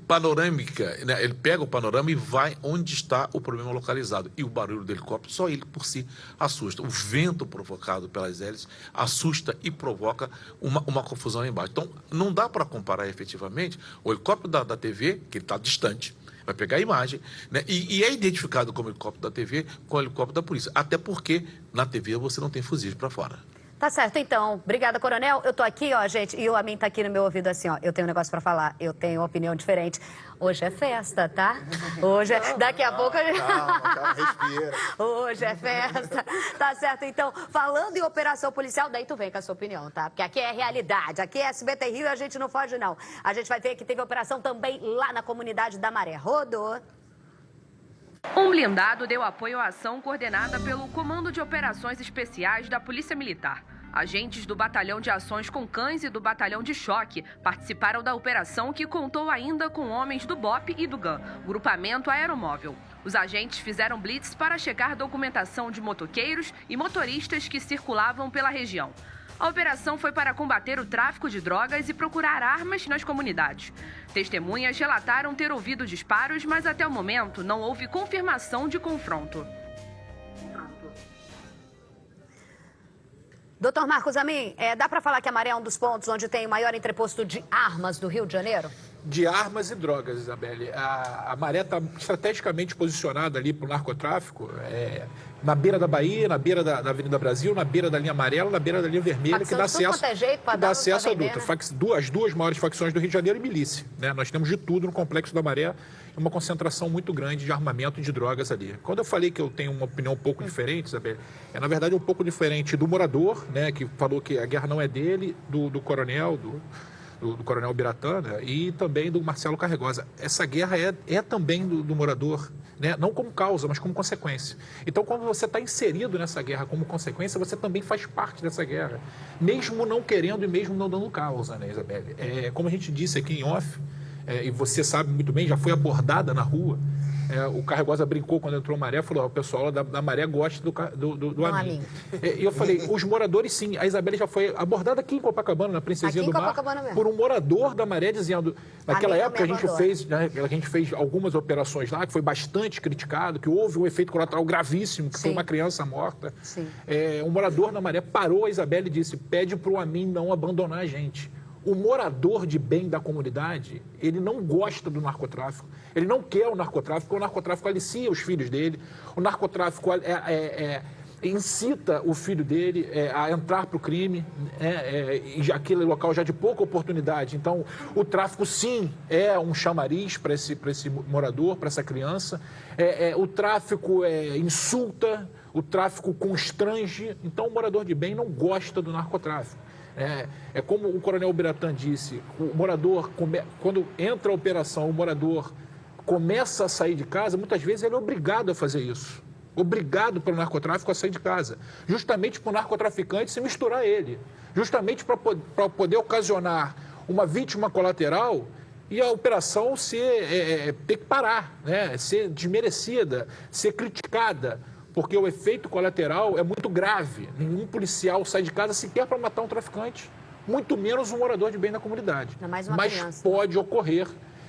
panorâmica, né? Ele pega o panorama e vai onde está o problema localizado. E o barulho do helicóptero, só ele por si assusta. O vento provocado pelas hélices assusta e provoca uma confusão aí embaixo. Então, não dá para comparar efetivamente o helicóptero da TV, que ele está distante, vai pegar a imagem, né? E é identificado como helicóptero da TV com o helicóptero da polícia. Até porque na TV você não tem fuzis para fora. Tá certo, então. Obrigada, Coronel. Eu tô aqui, ó, gente, e o Amin tá aqui no meu ouvido assim, ó. Eu tenho um negócio pra falar, eu tenho uma opinião diferente. Hoje é festa, tá? Hoje é... Daqui a pouco... Calma, respira. Hoje é festa. Tá certo, então. Falando em operação policial, daí tu vem com a sua opinião, tá? Porque aqui é realidade, aqui é SBT Rio e a gente não foge, não. A gente vai ver que teve operação também lá na comunidade da Maré. Rodou. Um blindado deu apoio à ação coordenada pelo Comando de Operações Especiais da Polícia Militar. Agentes do Batalhão de Ações com Cães e do Batalhão de Choque participaram da operação que contou ainda com homens do BOP e do GAN, Grupamento Aeromóvel. Os agentes fizeram blitz para checar documentação de motoqueiros e motoristas que circulavam pela região. A operação foi para combater o tráfico de drogas e procurar armas nas comunidades. Testemunhas relataram ter ouvido disparos, mas até o momento não houve confirmação de confronto. Doutor Marcos Amin, dá para falar que a Maré é um dos pontos onde tem o maior entreposto de armas do Rio de Janeiro? De armas e drogas, Isabelle. A Maré está estrategicamente posicionada ali para o narcotráfico, na beira da Bahia, na beira da Avenida Brasil, na beira da linha amarela, na beira da linha vermelha, que dá acesso a adulto. As duas maiores facções do Rio de Janeiro e milícia, né? Nós temos de tudo no complexo da Maré, uma concentração muito grande de armamento e de drogas ali. Quando eu falei que eu tenho uma opinião um pouco diferente, Isabelle, na verdade um pouco diferente do morador, né, que falou que a guerra não é dele, do coronel, do Coronel Biratã, né, e também do Marcelo Carregosa. Essa guerra é também do morador, né, não como causa, mas como consequência. Então, quando você está inserido nessa guerra como consequência, você também faz parte dessa guerra, mesmo não querendo e mesmo não dando causa, né, Isabelle? Como a gente disse aqui em off, e você sabe muito bem, já foi abordada na rua, o Carregosa brincou quando entrou a Maré, falou, o pessoal da Maré gosta do Amin. E eu falei, os moradores sim, a Isabelle já foi abordada aqui em Copacabana, na Princesinha do Mar, por um morador da Maré dizendo, naquela época a gente fez algumas operações lá, que foi bastante criticado, que houve um efeito colateral gravíssimo, que foi uma criança morta. Um morador da Maré parou a Isabelle e disse, pede para o Amin não abandonar a gente. O morador de bem da comunidade, ele não gosta do narcotráfico, ele não quer o narcotráfico, porque o narcotráfico alicia os filhos dele, o narcotráfico incita o filho dele a entrar para o crime, e aquele local já de pouca oportunidade. Então, o tráfico, sim, é um chamariz para esse morador, para essa criança. O tráfico insulta, o tráfico constrange. Então, o morador de bem não gosta do narcotráfico. Como o Coronel Biratã disse, o morador, quando entra a operação, o morador começa a sair de casa, muitas vezes ele é obrigado a fazer isso. Obrigado pelo narcotráfico a sair de casa. Justamente para o narcotraficante se misturar a ele. Justamente para poder ocasionar uma vítima colateral e a operação ter que parar, né? Ser desmerecida, ser criticada. Porque o efeito colateral é muito grave. Nenhum policial sai de casa sequer para matar um traficante, muito menos um morador de bem da comunidade. Mas pode ocorrer,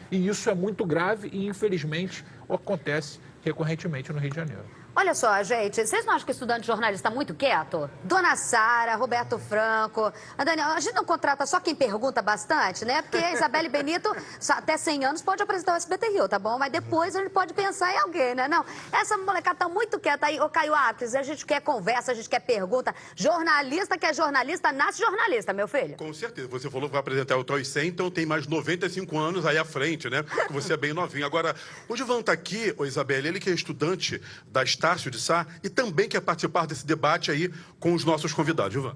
e isso é muito grave e, infelizmente, acontece recorrentemente no Rio de Janeiro. Olha só, gente, vocês não acham que estudante de jornalismo está muito quieto? Dona Sara, Roberto Franco, a Daniel, a gente não contrata só quem pergunta bastante, né? Porque a Isabelle Benito, até 100 anos, pode apresentar o SBT Rio, tá bom? Mas depois a gente pode pensar em alguém, né? Não, essa molecada tá muito quieta aí. Ô, Caio Arques, a gente quer conversa, a gente quer pergunta. Jornalista que é jornalista, nasce jornalista, meu filho. Com certeza. Você falou que vai apresentar o Toy 100, então tem mais 95 anos aí à frente, né? Porque você é bem novinho. Agora, o Divan tá aqui, ô Isabelle, ele que é estudante da Estácio de Sá e também quer participar desse debate aí com os nossos convidados. Divan.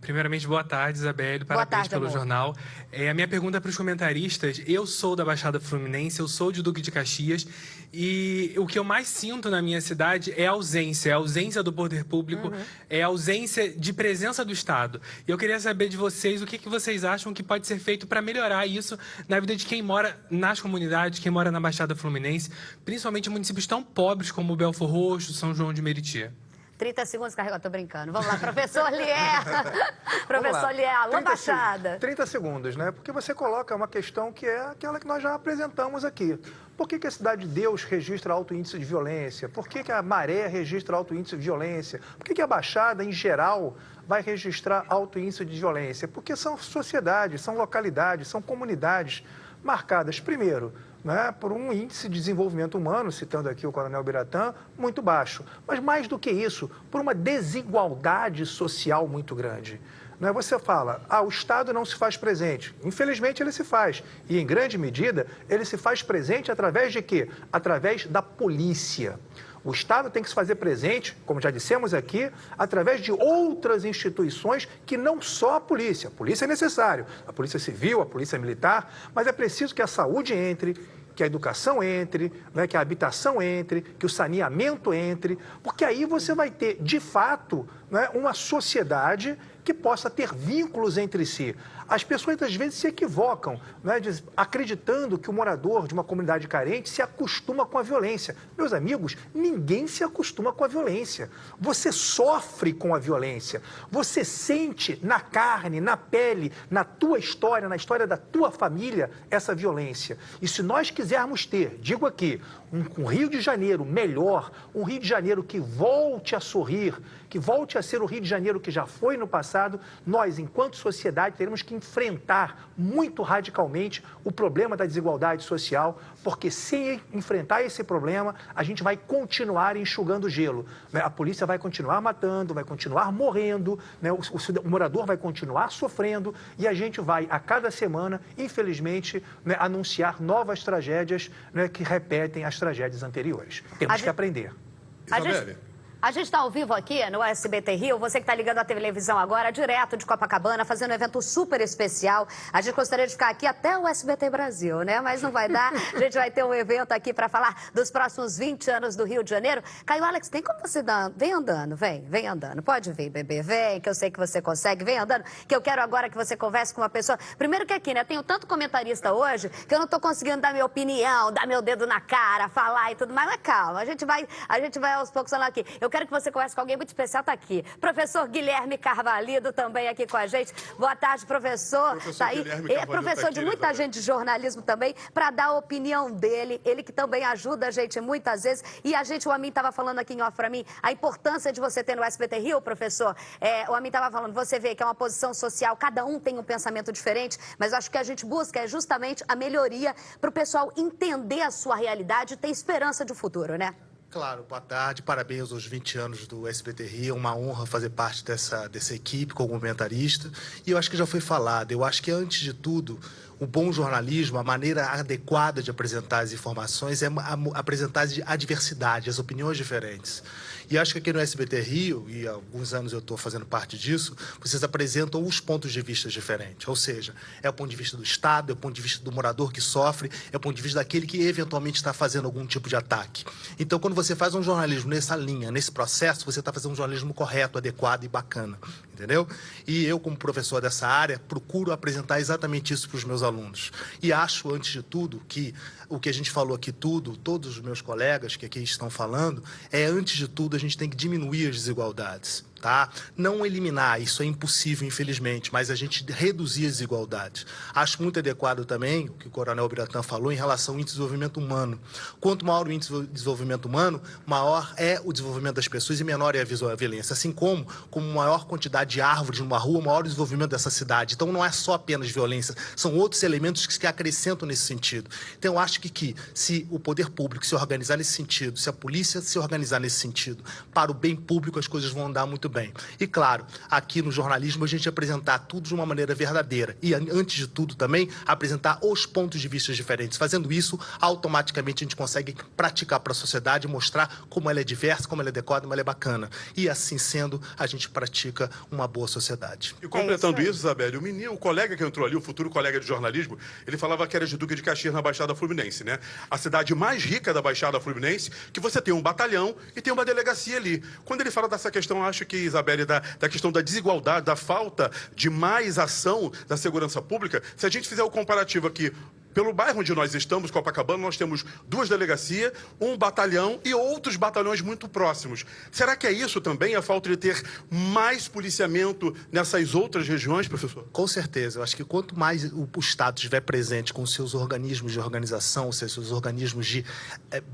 Primeiramente, boa tarde, Isabelle. Parabéns pelo jornal. A minha pergunta é para os comentaristas. Eu sou da Baixada Fluminense, eu sou de Duque de Caxias e o que eu mais sinto na minha cidade é a ausência do poder público, é a ausência de presença do Estado. E eu queria saber de vocês o que vocês acham que pode ser feito para melhorar isso na vida de quem mora nas comunidades, quem mora na Baixada Fluminense, principalmente em municípios tão pobres como Belfor Roxo, São João de Meriti. 30 segundos, carregou, tô brincando. Vamos lá, professor Lier. Professor Lier, alô, Baixada. 30 segundos, né? Porque você coloca uma questão que é aquela que nós já apresentamos aqui. Por que a Cidade de Deus registra alto índice de violência? Por que a Maré registra alto índice de violência? Por que a Baixada, em geral, vai registrar alto índice de violência? Porque são sociedades, são localidades, são comunidades marcadas, primeiro, né, por um índice de desenvolvimento humano, citando aqui o Coronel Biratã, muito baixo. Mas mais do que isso, por uma desigualdade social muito grande. Né? Você fala, o Estado não se faz presente. Infelizmente, ele se faz. E, em grande medida, ele se faz presente através de quê? Através da polícia. O Estado tem que se fazer presente, como já dissemos aqui, através de outras instituições que não só a polícia. A polícia é necessário, a polícia civil, a polícia militar, mas é preciso que a saúde entre, que a educação entre, né, que a habitação entre, que o saneamento entre, porque aí você vai ter, de fato, né, uma sociedade que possa ter vínculos entre si. As pessoas, às vezes, se equivocam, né, acreditando que o morador de uma comunidade carente se acostuma com a violência. Meus amigos, ninguém se acostuma com a violência. Você sofre com a violência. Você sente na carne, na pele, na tua história, na história da tua família, essa violência. E se nós quisermos ter, digo aqui, um Rio de Janeiro melhor, um Rio de Janeiro que volte a sorrir, que volte a ser o Rio de Janeiro que já foi no passado, nós, enquanto sociedade, teremos que enfrentar muito radicalmente o problema da desigualdade social, porque sem enfrentar esse problema, a gente vai continuar enxugando gelo. Né? A polícia vai continuar matando, vai continuar morrendo, né? O morador vai continuar sofrendo e a gente vai, a cada semana, infelizmente, né, anunciar novas tragédias, né, que repetem as tragédias anteriores. Temos que aprender. Isabelle. A gente está ao vivo aqui no SBT Rio, você que está ligando à televisão agora, direto de Copacabana, fazendo um evento super especial. A gente gostaria de ficar aqui até o SBT Brasil, né? Mas não vai dar. A gente vai ter um evento aqui para falar dos próximos 20 anos do Rio de Janeiro. Caio Alex, tem como você dar... Vem andando, vem andando. Pode vir, bebê, vem, que eu sei que você consegue. Vem andando, que eu quero agora que você converse com uma pessoa. Primeiro que aqui, né? Tenho tanto comentarista hoje que eu não estou conseguindo dar minha opinião, dar meu dedo na cara, falar e tudo mais. Mas calma, a gente vai aos poucos falando aqui. Eu quero que você converse com alguém muito especial, tá aqui. Professor Guilherme Carvalho também aqui com a gente. Boa tarde, professor. Tá aí. É professor de muita gente de jornalismo também, para dar a opinião dele. Ele que também ajuda a gente muitas vezes. E a gente, o Amin estava falando aqui em off para mim, a importância de você ter no SBT Rio, professor. O Amin estava falando, você vê que é uma posição social, cada um tem um pensamento diferente, mas acho que a gente busca é justamente a melhoria para o pessoal entender a sua realidade e ter esperança de futuro, né? Claro, boa tarde, parabéns aos 20 anos do SBT Rio, é uma honra fazer parte dessa equipe como comentarista. E eu acho que já foi falado, eu acho que antes de tudo, o bom jornalismo, a maneira adequada de apresentar as informações é apresentar a diversidade, as opiniões diferentes. E acho que aqui no SBT Rio, e há alguns anos eu estou fazendo parte disso, vocês apresentam os pontos de vista diferentes. Ou seja, é o ponto de vista do Estado, é o ponto de vista do morador que sofre, é o ponto de vista daquele que eventualmente está fazendo algum tipo de ataque. Então, quando você faz um jornalismo nessa linha, nesse processo, você está fazendo um jornalismo correto, adequado e bacana. Entendeu? E eu, como professor dessa área, procuro apresentar exatamente isso para os meus alunos. E acho, antes de tudo, que o que a gente falou aqui todos os meus colegas que aqui estão falando, antes de tudo, a gente tem que diminuir as desigualdades. tá? Não eliminar, isso é impossível, infelizmente, mas a gente reduzir as desigualdades. Acho muito adequado também o que o Coronel Biratã falou em relação ao índice de desenvolvimento humano. Quanto maior o índice de desenvolvimento humano, maior é o desenvolvimento das pessoas e menor é a violência. Assim como maior quantidade de árvores numa rua, maior o desenvolvimento dessa cidade. Então não é só apenas violência, são outros elementos que acrescentam nesse sentido. Então eu acho que se o poder público se organizar nesse sentido, se a polícia se organizar nesse sentido, para o bem público as coisas vão andar muito bem. E claro, aqui no jornalismo a gente apresentar tudo de uma maneira verdadeira e, antes de tudo, também apresentar os pontos de vista diferentes. Fazendo isso, automaticamente a gente consegue praticar para a sociedade, mostrar como ela é diversa, como ela é adequada, como ela é bacana. E assim sendo, a gente pratica uma boa sociedade. E completando isso, Isabelle, o colega que entrou ali, o futuro colega de jornalismo, ele falava que era de Duque de Caxias na Baixada Fluminense, né? A cidade mais rica da Baixada Fluminense, que você tem um batalhão e tem uma delegacia ali. Quando ele fala dessa questão, acho que, Isabelle, da questão da desigualdade, da falta de mais ação da segurança pública, se a gente fizer o comparativo aqui, pelo bairro onde nós estamos, Copacabana, nós temos 2 delegacias, um batalhão e outros batalhões muito próximos. Será que é isso também, a falta de ter mais policiamento nessas outras regiões, professor? Com certeza. Eu acho que quanto mais o Estado estiver presente com seus organismos de organização, seus organismos de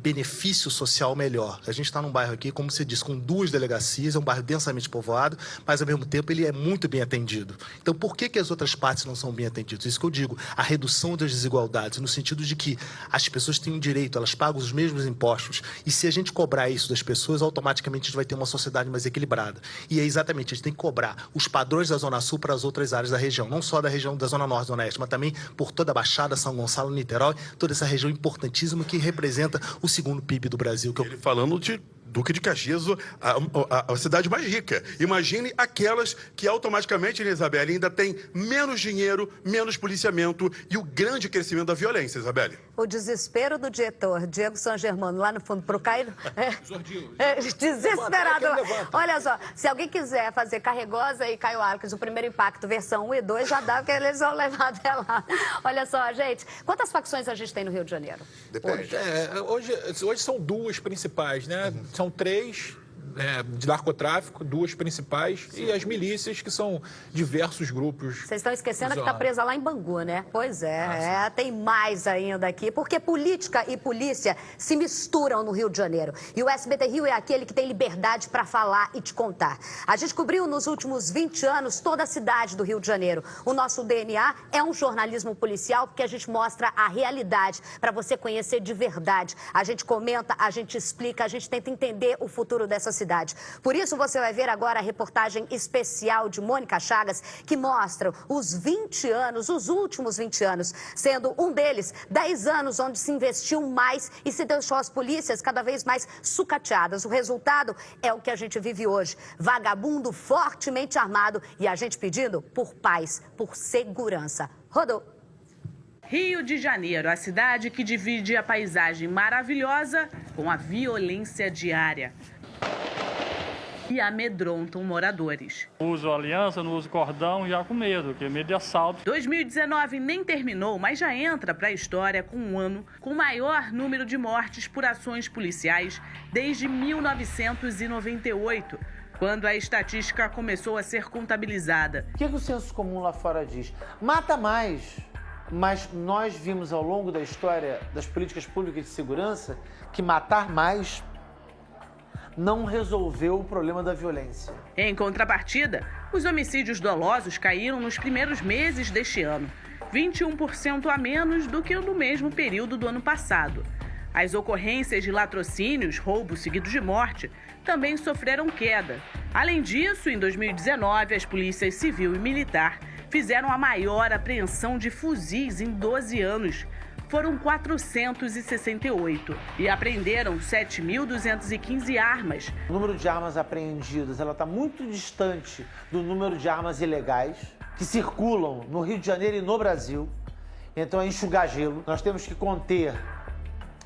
benefício social, melhor. A gente está num bairro aqui, como você disse, com 2 delegacias, é um bairro densamente povoado, mas ao mesmo tempo ele é muito bem atendido. Então por que as outras partes não são bem atendidas? Isso que eu digo, a redução das desigualdades, no sentido de que as pessoas têm um direito, elas pagam os mesmos impostos, e se a gente cobrar isso das pessoas, automaticamente a gente vai ter uma sociedade mais equilibrada. E é exatamente, a gente tem que cobrar os padrões da Zona Sul para as outras áreas da região, não só da região da Zona Norte, Zona Oeste, mas também por toda a Baixada, São Gonçalo, Niterói, toda essa região importantíssima que representa o 2º PIB do Brasil. Ele falando de Duque de Caxias, a cidade mais rica. Imagine aquelas que automaticamente, Isabelle, ainda tem menos dinheiro, menos policiamento e o grande crescimento da violência, Isabelle. O desespero do diretor Diego San Germano lá no fundo pro Caio desesperado lá. Olha só, se alguém quiser fazer Carregosa e Caio Arques, o Primeiro Impacto, versão 1 e 2, já dá, porque eles vão levar até lá. Olha só, gente, quantas facções a gente tem no Rio de Janeiro? Depende. Hoje são 2 principais, né? São 3 de narcotráfico, 2 principais, e as milícias, que são diversos grupos. Vocês estão esquecendo que está presa lá em Bangu, né? Pois é, tem mais ainda aqui, porque política e polícia se misturam no Rio de Janeiro. E o SBT Rio é aquele que tem liberdade para falar e te contar. A gente cobriu nos últimos 20 anos toda a cidade do Rio de Janeiro. O nosso DNA é um jornalismo policial, porque a gente mostra a realidade para você conhecer de verdade. A gente comenta, a gente explica, a gente tenta entender o futuro dessa cidade. Por isso, você vai ver agora a reportagem especial de Mônica Chagas, que mostra os 20 anos, os últimos 20 anos, sendo um deles 10 anos onde se investiu mais e se deixou as polícias cada vez mais sucateadas. O resultado é o que a gente vive hoje. Vagabundo fortemente armado e a gente pedindo por paz, por segurança. Rodou. Rio de Janeiro, a cidade que divide a paisagem maravilhosa com a violência diária. E amedrontam moradores. Uso aliança, não uso cordão, já com medo, porque medo de assalto. 2019 nem terminou, mas já entra para a história com um ano com o maior número de mortes por ações policiais desde 1998, quando a estatística começou a ser contabilizada. O que o senso comum lá fora diz? Mata mais. Mas nós vimos ao longo da história das políticas públicas de segurança que matar mais não resolveu o problema da violência. Em contrapartida, os homicídios dolosos caíram nos primeiros meses deste ano, 21% a menos do que no mesmo período do ano passado. As ocorrências de latrocínios, roubo seguido de morte, também sofreram queda. Além disso, em 2019, as polícias civil e militar fizeram a maior apreensão de fuzis em 12 anos. Foram 468 e apreenderam 7.215 armas. O número de armas apreendidas está muito distante do número de armas ilegais que circulam no Rio de Janeiro e no Brasil. Então é enxugar gelo. Nós temos que conter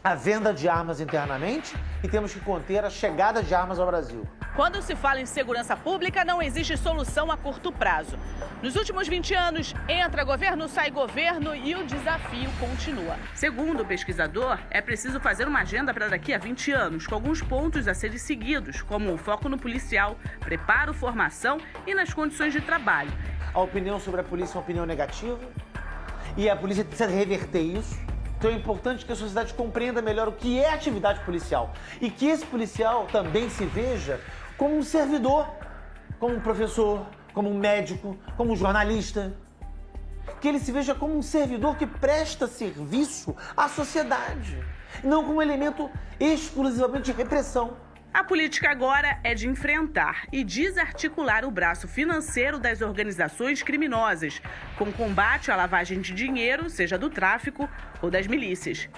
a venda de armas internamente e temos que conter a chegada de armas ao Brasil. Quando se fala em segurança pública, não existe solução a curto prazo. Nos últimos 20 anos, entra governo, sai governo e o desafio continua. Segundo o pesquisador, é preciso fazer uma agenda para daqui a 20 anos, com alguns pontos a serem seguidos, como o foco no policial, preparo, formação e nas condições de trabalho. A opinião sobre a polícia é uma opinião negativa e a polícia precisa reverter isso. Então é importante que a sociedade compreenda melhor o que é atividade policial e que esse policial também se veja como um servidor, como um professor, como um médico, como um jornalista. Que ele se veja como um servidor que presta serviço à sociedade, não como um elemento exclusivamente de repressão. A política agora é de enfrentar e desarticular o braço financeiro das organizações criminosas, com combate à lavagem de dinheiro, seja do tráfico ou das milícias.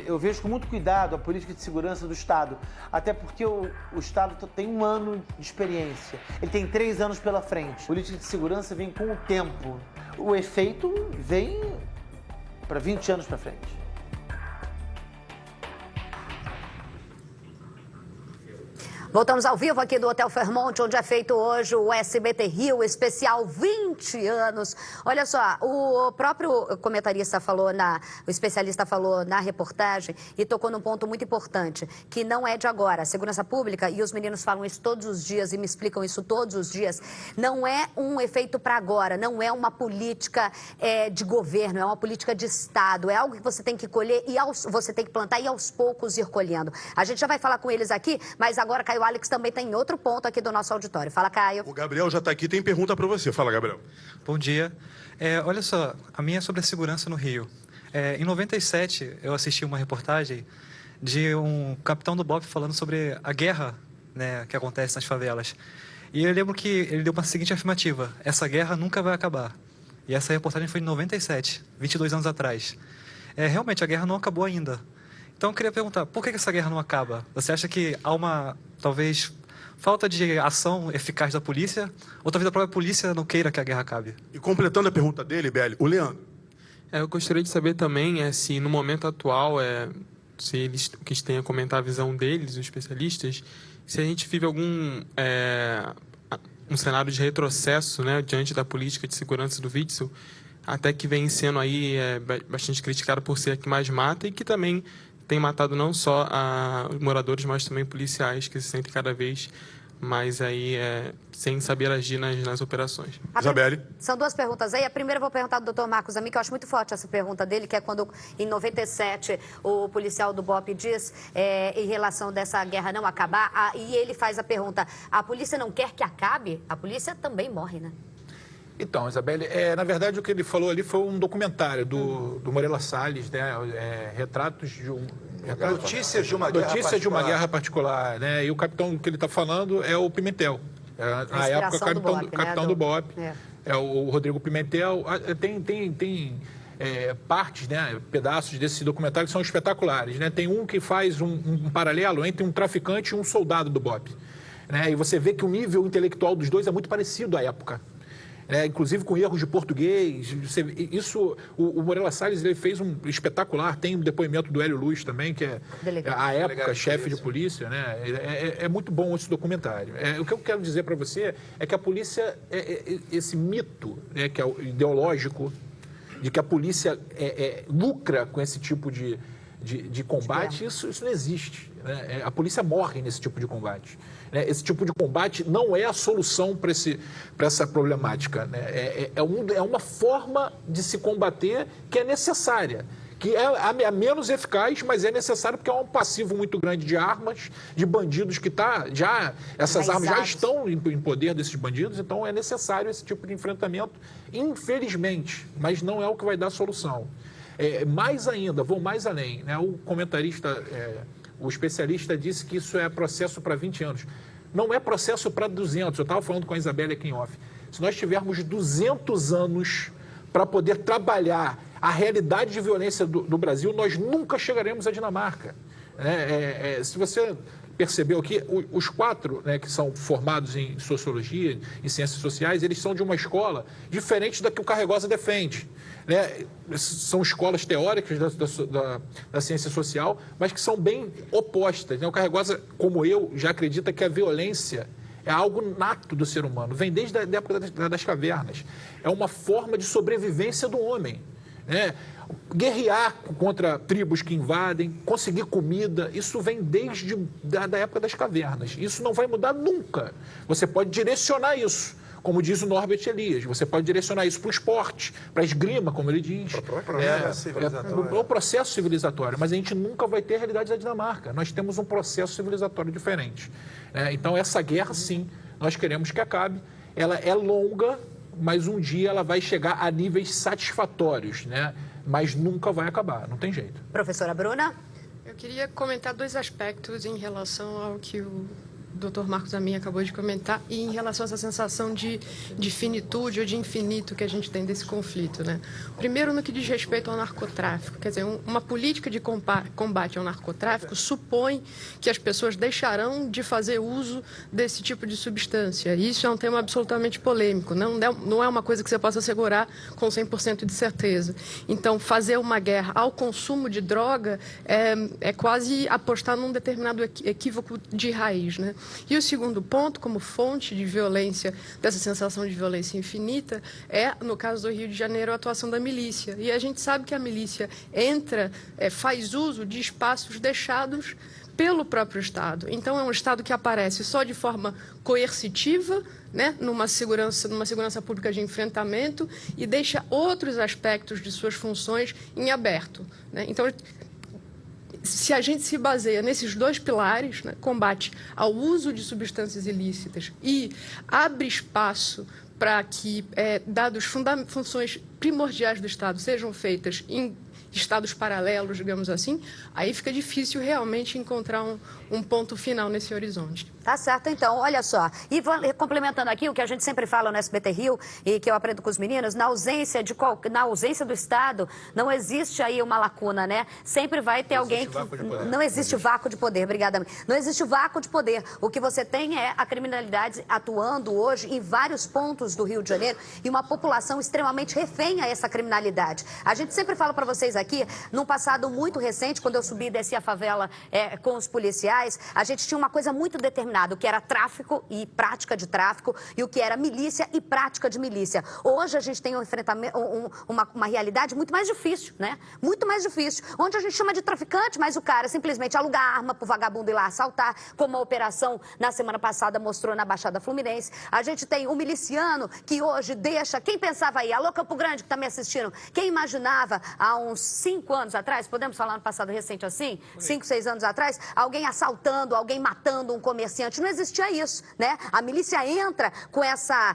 Eu vejo com muito cuidado a política de segurança do Estado, até porque o Estado tem 1 ano de experiência, ele tem 3 anos pela frente. A política de segurança vem com o tempo, o efeito vem para 20 anos para frente. Voltamos ao vivo aqui do Hotel Fairmont, onde é feito hoje o SBT Rio especial 20 anos. Olha só, o próprio comentarista falou, o especialista falou na reportagem e tocou num ponto muito importante, que não é de agora. A segurança pública, e os meninos falam isso todos os dias e me explicam isso todos os dias, não é um efeito para agora, não é uma política de governo, é uma política de Estado, é algo que você tem que colher e você tem que plantar e aos poucos ir colhendo. A gente já vai falar com eles aqui, mas agora Caio Alex também tem outro ponto aqui do nosso auditório. Fala, Caio. O Gabriel já está aqui, tem pergunta para você. Fala, Gabriel. Bom dia. Olha só, a minha é sobre a segurança no Rio. Em 97, eu assisti uma reportagem de um capitão do BOPE falando sobre a guerra, né, que acontece nas favelas. E eu lembro que ele deu uma seguinte afirmativa: essa guerra nunca vai acabar. E essa reportagem foi em 97, 22 anos atrás. Realmente, a guerra não acabou ainda. Então, eu queria perguntar, por que essa guerra não acaba? Você acha que há uma, talvez, falta de ação eficaz da polícia? Ou talvez a própria polícia não queira que a guerra acabe? E completando a pergunta dele, Beli, o Leandro. Eu gostaria de saber também se, no momento atual, se eles têm a comentar a visão deles, os especialistas, se a gente vive algum um cenário de retrocesso, né, diante da política de segurança do Witzel, até que vem sendo aí bastante criticado por ser a que mais mata e que também tem matado não só os moradores, mas também policiais que se sentem cada vez mais aí sem saber agir nas operações. Isabelle. São 2 perguntas aí. A primeira eu vou perguntar do Dr. Marcos Amick, que eu acho muito forte essa pergunta dele, que é quando, em 97, o policial do BOPE diz, em relação dessa guerra não acabar, e ele faz a pergunta: a polícia não quer que acabe? A polícia também morre, né? Então, Isabelle, na verdade o que ele falou ali foi um documentário do Moreira Salles, né? Retratos de Notícias de uma guerra particular. Notícias de uma guerra particular, né? E o capitão que ele está falando é o Pimentel. Na época, capitão do BOPE. É o Rodrigo Pimentel. Tem partes, né, pedaços desse documentário que são espetaculares, né? Tem um que faz um paralelo entre um traficante e um soldado do BOPE, né? E você vê que o nível intelectual dos dois é muito parecido à época. Inclusive com erros de português. O Moreira Salles ele fez um espetacular. Tem o depoimento do Hélio Luz também, que é à época chefe de polícia, né? É muito bom esse documentário. O que eu quero dizer para você é que a polícia, esse mito, né, que é ideológico, de que a polícia lucra com esse tipo de combate, isso não existe, né? A polícia morre nesse tipo de combate. Esse tipo de combate não é a solução para essa problemática, né? É uma forma de se combater que é necessária, que é menos eficaz, mas é necessário porque é um passivo muito grande de armas, de bandidos que essas armas já estão em poder desses bandidos, então é necessário esse tipo de enfrentamento, infelizmente, mas não é o que vai dar solução. Mais ainda, vou mais além, né? O comentarista, o especialista disse que isso é processo para 20 anos. Não é processo para 200. Eu estava falando com a Isabelle aqui em off. Se nós tivermos 200 anos para poder trabalhar a realidade de violência do Brasil, nós nunca chegaremos à Dinamarca. Se você percebeu aqui, os 4, né, que são formados em sociologia, em ciências sociais, eles são de uma escola diferente da que o Carregosa defende. Né? São escolas teóricas da ciência social, mas que são bem opostas. Né? O Carregosa, como eu, já acredita que a violência é algo nato do ser humano, vem desde a época das cavernas. É uma forma de sobrevivência do homem. Né? Guerrear contra tribos que invadem, conseguir comida, isso vem desde da época das cavernas. Isso não vai mudar nunca. Você pode direcionar isso, como diz o Norbert Elias. Você pode direcionar isso para o esporte, para a esgrima, como ele diz. Para o processo civilizatório. Mas a gente nunca vai ter a realidade da Dinamarca. Nós temos um processo civilizatório diferente. Então, essa guerra, sim, nós queremos que acabe. Ela é longa, mas um dia ela vai chegar a níveis satisfatórios, né? Mas nunca vai acabar, não tem jeito. Professora Bruna? Eu queria comentar 2 aspectos em relação ao que o Dr. Marcos Amin acabou de comentar e em relação a essa sensação de finitude ou de infinito que a gente tem desse conflito, né? Primeiro, no que diz respeito ao narcotráfico, quer dizer, uma política de combate ao narcotráfico supõe que as pessoas deixarão de fazer uso desse tipo de substância. Isso é um tema absolutamente polêmico, não é uma coisa que você possa assegurar com 100% de certeza. Então, fazer uma guerra ao consumo de droga é quase apostar num determinado equívoco de raiz, né? E o segundo ponto, como fonte de violência, dessa sensação de violência infinita, é, no caso do Rio de Janeiro, a atuação da milícia. E a gente sabe que a milícia faz uso de espaços deixados pelo próprio Estado. Então, é um Estado que aparece só de forma coercitiva, né, numa segurança pública de enfrentamento, e deixa outros aspectos de suas funções em aberto, né? Então, se a gente se baseia nesses 2 pilares, né, combate ao uso de substâncias ilícitas e abre espaço para que funções primordiais do Estado sejam feitas em estados paralelos, digamos assim, aí fica difícil realmente encontrar um ponto final nesse horizonte. Tá certo, então, olha só. E complementando aqui o que a gente sempre fala no SBT Rio e que eu aprendo com os meninos, na ausência do Estado, não existe aí uma lacuna, né? Sempre vai ter alguém que... Não existe vácuo de poder, obrigada. Não existe vácuo de poder. O que você tem é a criminalidade atuando hoje em vários pontos do Rio de Janeiro e uma população extremamente refém a essa criminalidade. A gente sempre fala para vocês aqui, num passado muito recente, quando eu subi e desci a favela com os policiais, a gente tinha uma coisa muito determinada, o que era tráfico e prática de tráfico e o que era milícia e prática de milícia. Hoje a gente tem um enfrentamento, uma realidade muito mais difícil, né? Muito mais difícil. Onde a gente chama de traficante, mas o cara simplesmente aluga arma pro vagabundo ir lá assaltar, como a operação na semana passada mostrou na Baixada Fluminense. A gente tem um miliciano que hoje deixa... Quem pensava aí? Alô, Campo Grande, que tá me assistindo. Quem imaginava há uns 5 anos atrás, podemos falar no passado recente assim? 5, 6 anos atrás, alguém assaltando, alguém matando um comerciante. Não existia isso, né? A milícia entra com essa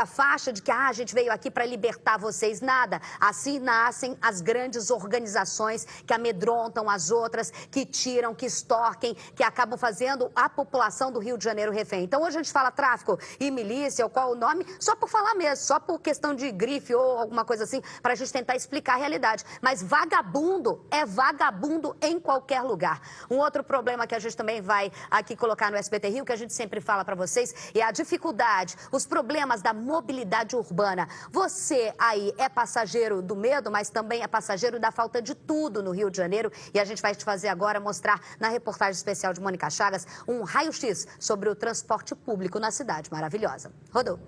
faixa de que a gente veio aqui para libertar vocês. Nada. Assim nascem as grandes organizações que amedrontam as outras, que tiram, que extorquem, que acabam fazendo a população do Rio de Janeiro refém. Então, hoje a gente fala tráfico e milícia, ou qual o nome, só por falar mesmo, só por questão de grife ou alguma coisa assim, para a gente tentar explicar a realidade. Mas vagabundo é vagabundo em qualquer lugar. Um outro problema que a gente também vai aqui colocar no SBT Rio, que a gente sempre fala para vocês, é a dificuldade, os problemas da mobilidade urbana. Você aí é passageiro do medo, mas também é passageiro da falta de tudo no Rio de Janeiro. E a gente vai te fazer agora mostrar na reportagem especial de Mônica Chagas um raio-x sobre o transporte público na cidade maravilhosa. Rodou.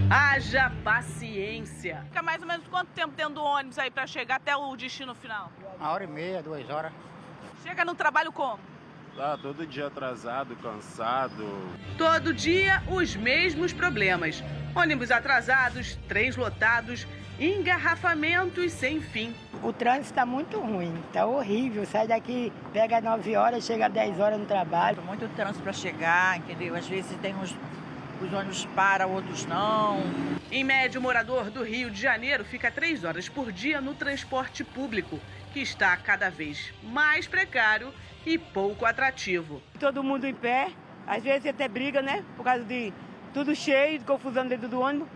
Haja paciência. Fica mais ou menos quanto tempo dentro do ônibus aí para chegar até o destino final? 1h30, 2 horas. Chega no trabalho como? Todo dia atrasado, cansado. Todo dia os mesmos problemas. Ônibus atrasados, trens lotados, engarrafamentos sem fim. O trânsito está muito ruim, está horrível. Sai daqui, pega 9 horas, chega 10 horas no trabalho. Muito trânsito para chegar, entendeu? Às vezes tem os ônibus param, outros não. Em média, o morador do Rio de Janeiro fica 3 horas por dia no transporte público, que está cada vez mais precário e pouco atrativo. Todo mundo em pé, às vezes até briga, né? Por causa de tudo cheio, de confusão dentro do ônibus.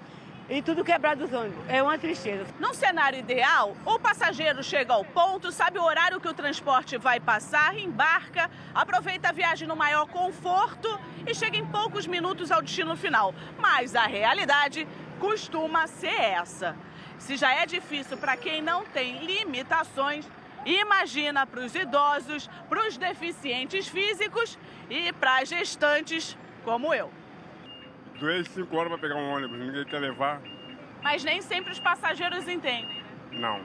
e tudo quebrado os ônibus. É uma tristeza. Num cenário ideal, o passageiro chega ao ponto, sabe o horário que o transporte vai passar, embarca, aproveita a viagem no maior conforto e chega em poucos minutos ao destino final. Mas a realidade costuma ser essa. Se já é difícil para quem não tem limitações, imagina para os idosos, para os deficientes físicos e para as gestantes como eu. 5 horas para pegar um ônibus, ninguém quer levar. Mas nem sempre os passageiros entendem. Não.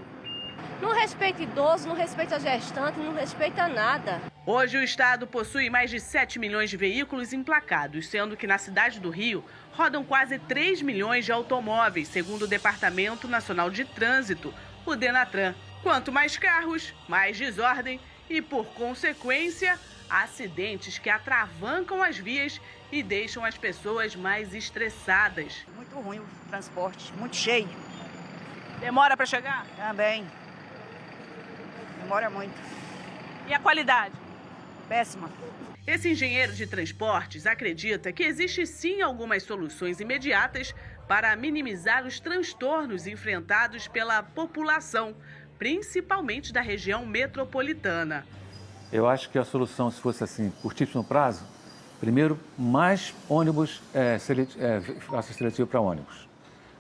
Não respeita idoso, não respeita gestante, não respeita nada. Hoje o estado possui mais de 7 milhões de veículos emplacados, sendo que na cidade do Rio rodam quase 3 milhões de automóveis, segundo o Departamento Nacional de Trânsito, o Denatran. Quanto mais carros, mais desordem e, por consequência, acidentes que atravancam as vias e deixam as pessoas mais estressadas. Muito ruim o transporte, muito cheio. Demora para chegar? Também. Demora muito. E a qualidade? Péssima. Esse engenheiro de transportes acredita que existe sim algumas soluções imediatas para minimizar os transtornos enfrentados pela população, principalmente da região metropolitana. Eu acho que a solução, se fosse assim, curtíssimo prazo, primeiro, mais ônibus, acesso seletivo para ônibus.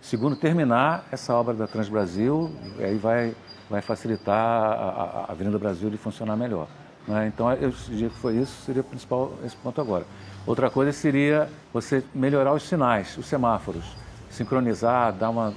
Segundo, terminar essa obra da Transbrasil, aí vai facilitar a Avenida Brasil de funcionar melhor. Né? Então, eu diria que foi isso, seria o principal esse ponto agora. Outra coisa seria você melhorar os sinais, os semáforos, sincronizar, dar uma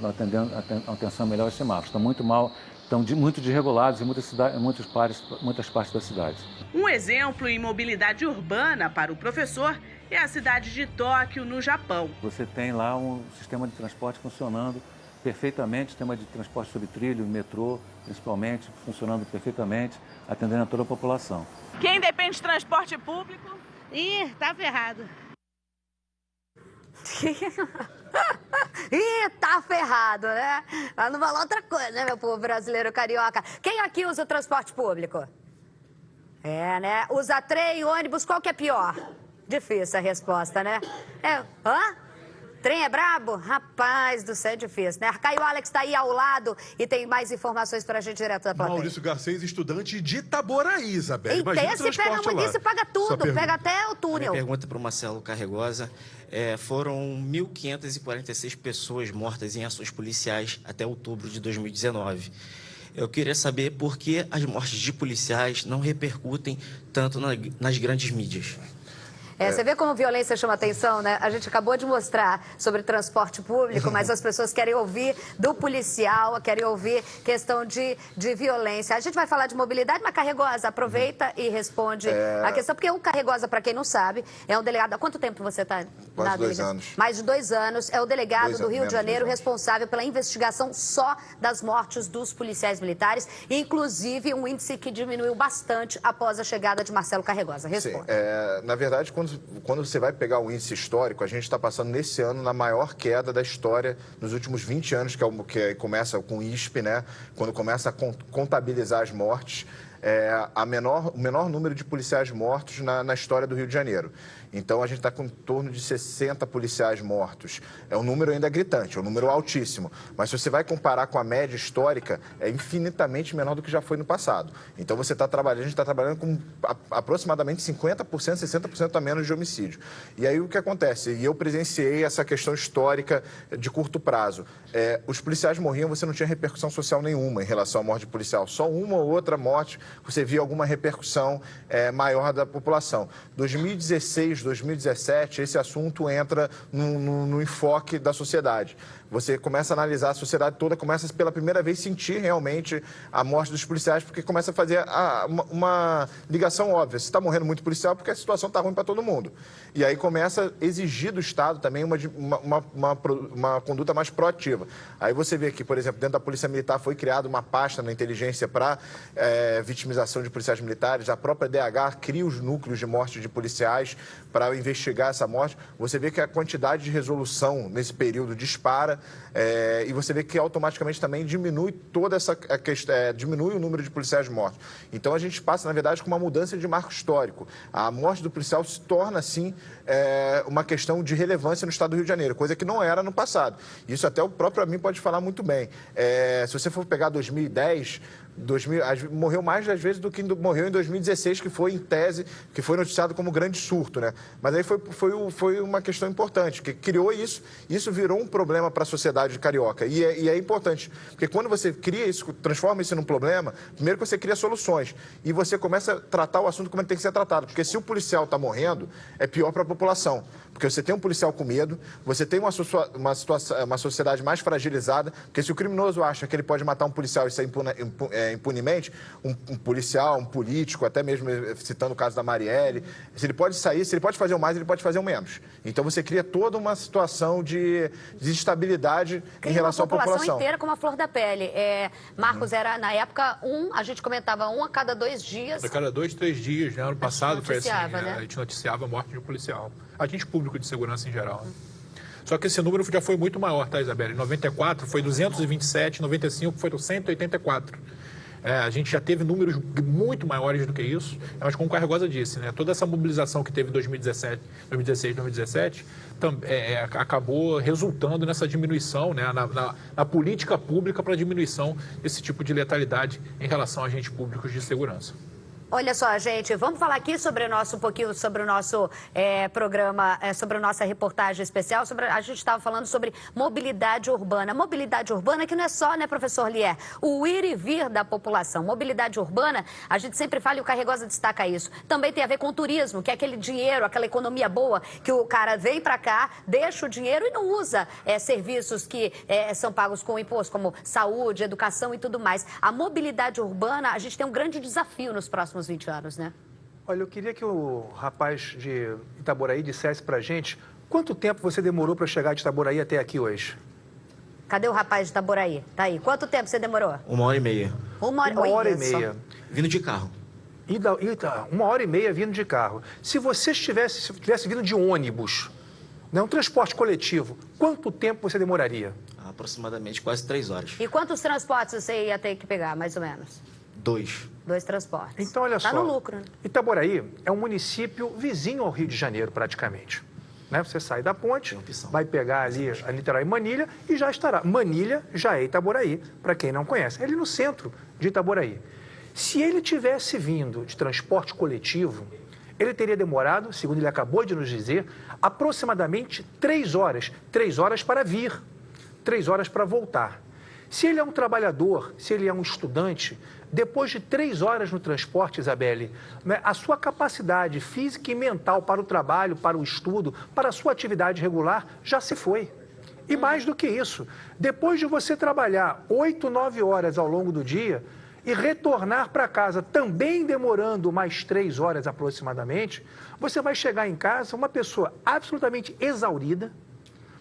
atenção melhor aos semáforos. Estão muito mal, estão muito desregulados em muitas partes da cidade. Um exemplo em mobilidade urbana para o professor é a cidade de Tóquio, no Japão. Você tem lá um sistema de transporte funcionando perfeitamente, sistema de transporte sobre trilho, metrô, principalmente, funcionando perfeitamente, atendendo a toda a população. Quem depende de transporte público? Ih, tá ferrado. Ih, tá ferrado, né? Mas não falar outra coisa, né, meu povo brasileiro carioca? Quem aqui usa o transporte público? É, né? Usa trem, ônibus, qual que é pior? Difícil a resposta, né? Hã? Trem é brabo? Rapaz do céu, é difícil, né? Caio Alex tá aí ao lado e tem mais informações pra gente direto da plateia. Maurício Garcês, estudante de Itaboraí, Isabel. Imagina se pega muito isso, paga tudo, pega até o túnel. Minha pergunta para o Marcelo Carregosa. Foram 1.546 pessoas mortas em ações policiais até outubro de 2019. Eu queria saber por que as mortes de policiais não repercutem tanto nas grandes mídias. Você vê como violência chama atenção, né? A gente acabou de mostrar sobre transporte público, mas as pessoas querem ouvir do policial, querem ouvir questão de violência. A gente vai falar de mobilidade, mas Carregosa, aproveita e responde a questão, porque o Carregosa, para quem não sabe, é um delegado... Há quanto tempo você está na delegacia? 2 anos. Mais de 2 anos. É o delegado do Rio de Janeiro responsável pela investigação só das mortes dos policiais militares, inclusive um índice que diminuiu bastante após a chegada de Marcelo Carregosa. Responda. Sim, na verdade, quando você vai pegar o índice histórico, a gente está passando nesse ano na maior queda da história nos últimos 20 anos, que começa com o ISP, né? Quando começa a contabilizar as mortes, o menor número de policiais mortos na história do Rio de Janeiro. Então, a gente está com em torno de 60 policiais mortos. É um número ainda gritante, é um número altíssimo. Mas se você vai comparar com a média histórica, é infinitamente menor do que já foi no passado. Então, a gente está trabalhando com aproximadamente 50%, 60% a menos de homicídio. E aí, o que acontece? E eu presenciei essa questão histórica de curto prazo. Os policiais morriam, você não tinha repercussão social nenhuma em relação à morte policial. Só uma ou outra morte, você via alguma repercussão maior da população. 2016, 2017, esse assunto entra no enfoque da sociedade. Você começa a analisar, a sociedade toda começa pela primeira vez sentir realmente a morte dos policiais, porque começa a fazer uma ligação óbvia. Você está morrendo muito policial porque a situação está ruim para todo mundo. E aí começa a exigir do Estado também uma conduta mais proativa. Aí você vê que, por exemplo, dentro da Polícia Militar foi criada uma pasta na inteligência para vitimização de policiais militares. A própria DH cria os núcleos de morte de policiais para investigar essa morte. Você vê que a quantidade de resolução nesse período dispara. para, e você vê que automaticamente também diminui toda essa questão, diminui o número de policiais mortos. Então a gente passa, na verdade, com uma mudança de marco histórico. A morte do policial se torna, assim, uma questão de relevância no estado do Rio de Janeiro, coisa que não era no passado. Isso até o próprio Amin pode falar muito bem. Se você for pegar 2010... morreu mais às vezes do que morreu em 2016, que foi em tese, que foi noticiado como grande surto, né? Mas aí foi uma questão importante, que criou isso virou um problema para a sociedade carioca. E é importante, porque quando você cria isso, transforma isso num problema, primeiro que você cria soluções e você começa a tratar o assunto como ele tem que ser tratado, porque se o policial está morrendo, é pior para a população. Porque você tem um policial com medo, você tem uma sociedade mais fragilizada, porque se o criminoso acha que ele pode matar um policial e sair impunemente, um policial, um político, até mesmo citando o caso da Marielle, se ele pode fazer o mais, ele pode fazer o menos. Então você cria toda uma situação de instabilidade em relação à população. A população inteira com uma flor da pele. Marcos, era na época a gente comentava a cada 2 dias. A cada 2, 3 dias, né? Ano passado foi assim, né? A gente noticiava a morte de um policial. Agente público de segurança em geral. Só que esse número já foi muito maior, tá, Isabela? Em 94 foi 227, em 95 foi 184. A gente já teve números muito maiores do que isso, mas como o Carregosa disse, né, toda essa mobilização que teve em 2016, 2017, acabou resultando nessa diminuição, né, na política pública para diminuição desse tipo de letalidade em relação a agentes públicos de segurança. Olha só, gente, vamos falar aqui um pouquinho sobre o nosso programa, sobre a nossa reportagem especial. A gente estava falando sobre mobilidade urbana. Mobilidade urbana que não é só, né, professor Lier, o ir e vir da população. Mobilidade urbana, a gente sempre fala e o Carregosa destaca isso. Também tem a ver com o turismo, que é aquele dinheiro, aquela economia boa, que o cara vem para cá, deixa o dinheiro e não usa serviços que são pagos com imposto, como saúde, educação e tudo mais. A mobilidade urbana, a gente tem um grande desafio nos próximos 20 anos, né? Olha, eu queria que o rapaz de Itaboraí dissesse pra gente quanto tempo você demorou para chegar de Itaboraí até aqui hoje. Cadê o rapaz de Itaboraí? Tá aí. Quanto tempo você demorou? 1h30. Uma hora e meia. Vindo de carro. 1h30 vindo de carro. Se você tivesse vindo de ônibus, né, um transporte coletivo, quanto tempo você demoraria? Aproximadamente quase 3 horas. E quantos transportes você ia ter que pegar, mais ou menos? 2. 2 transportes. Então, olha só. Tá no lucro, né? Itaboraí é um município vizinho ao Rio de Janeiro, praticamente. Né? Você sai da ponte, vai pegar ali a Niterói-Manilha e já estará. Manilha já é Itaboraí, para quem não conhece. É ali no centro de Itaboraí. Se ele tivesse vindo de transporte coletivo, ele teria demorado, segundo ele acabou de nos dizer, aproximadamente 3 horas. 3 horas para vir, 3 horas para voltar. Se ele é um trabalhador, se ele é um estudante, depois de 3 horas no transporte, Isabelle, né, a sua capacidade física e mental para o trabalho, para o estudo, para a sua atividade regular, já se foi. E mais do que isso, depois de você trabalhar 8, 9 horas ao longo do dia e retornar para casa também demorando mais 3 horas aproximadamente, você vai chegar em casa uma pessoa absolutamente exaurida,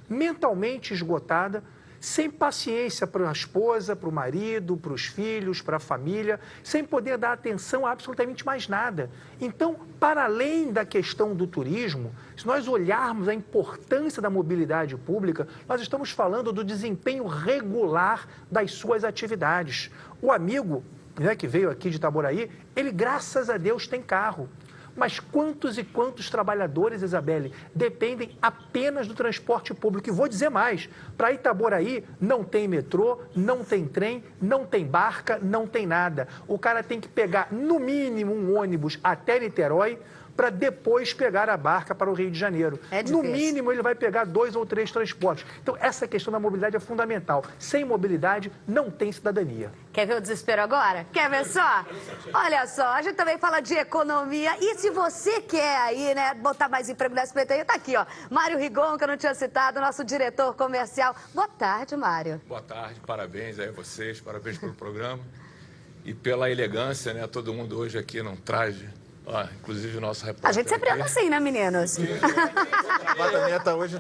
mentalmente esgotada, sem paciência para a esposa, para o marido, para os filhos, para a família, sem poder dar atenção a absolutamente mais nada. Então, para além da questão do turismo, se nós olharmos a importância da mobilidade pública, nós estamos falando do desempenho regular das suas atividades. O amigo, né, que veio aqui de Itaboraí, ele, graças a Deus, tem carro. Mas quantos e quantos trabalhadores, Isabelle, dependem apenas do transporte público? E vou dizer mais, para Itaboraí não tem metrô, não tem trem, não tem barca, não tem nada. O cara tem que pegar, no mínimo, um ônibus até Niterói, para depois pegar a barca para o Rio de Janeiro. No mínimo, ele vai pegar 2 ou 3 transportes. Então, essa questão da mobilidade é fundamental. Sem mobilidade, não tem cidadania. Quer ver o desespero agora? Quer ver só? Olha só, a gente também fala de economia. E se você quer aí, né, botar mais emprego no SBT, tá aqui, ó. Mário Rigon, que eu não tinha citado, nosso diretor comercial. Boa tarde, Mário. Boa tarde, parabéns aí a vocês, parabéns pelo programa. E pela elegância, né? Todo mundo hoje aqui num traje. Inclusive o nosso repórter. A gente sempre anda assim, né, meninos? A gravata minha tá hoje.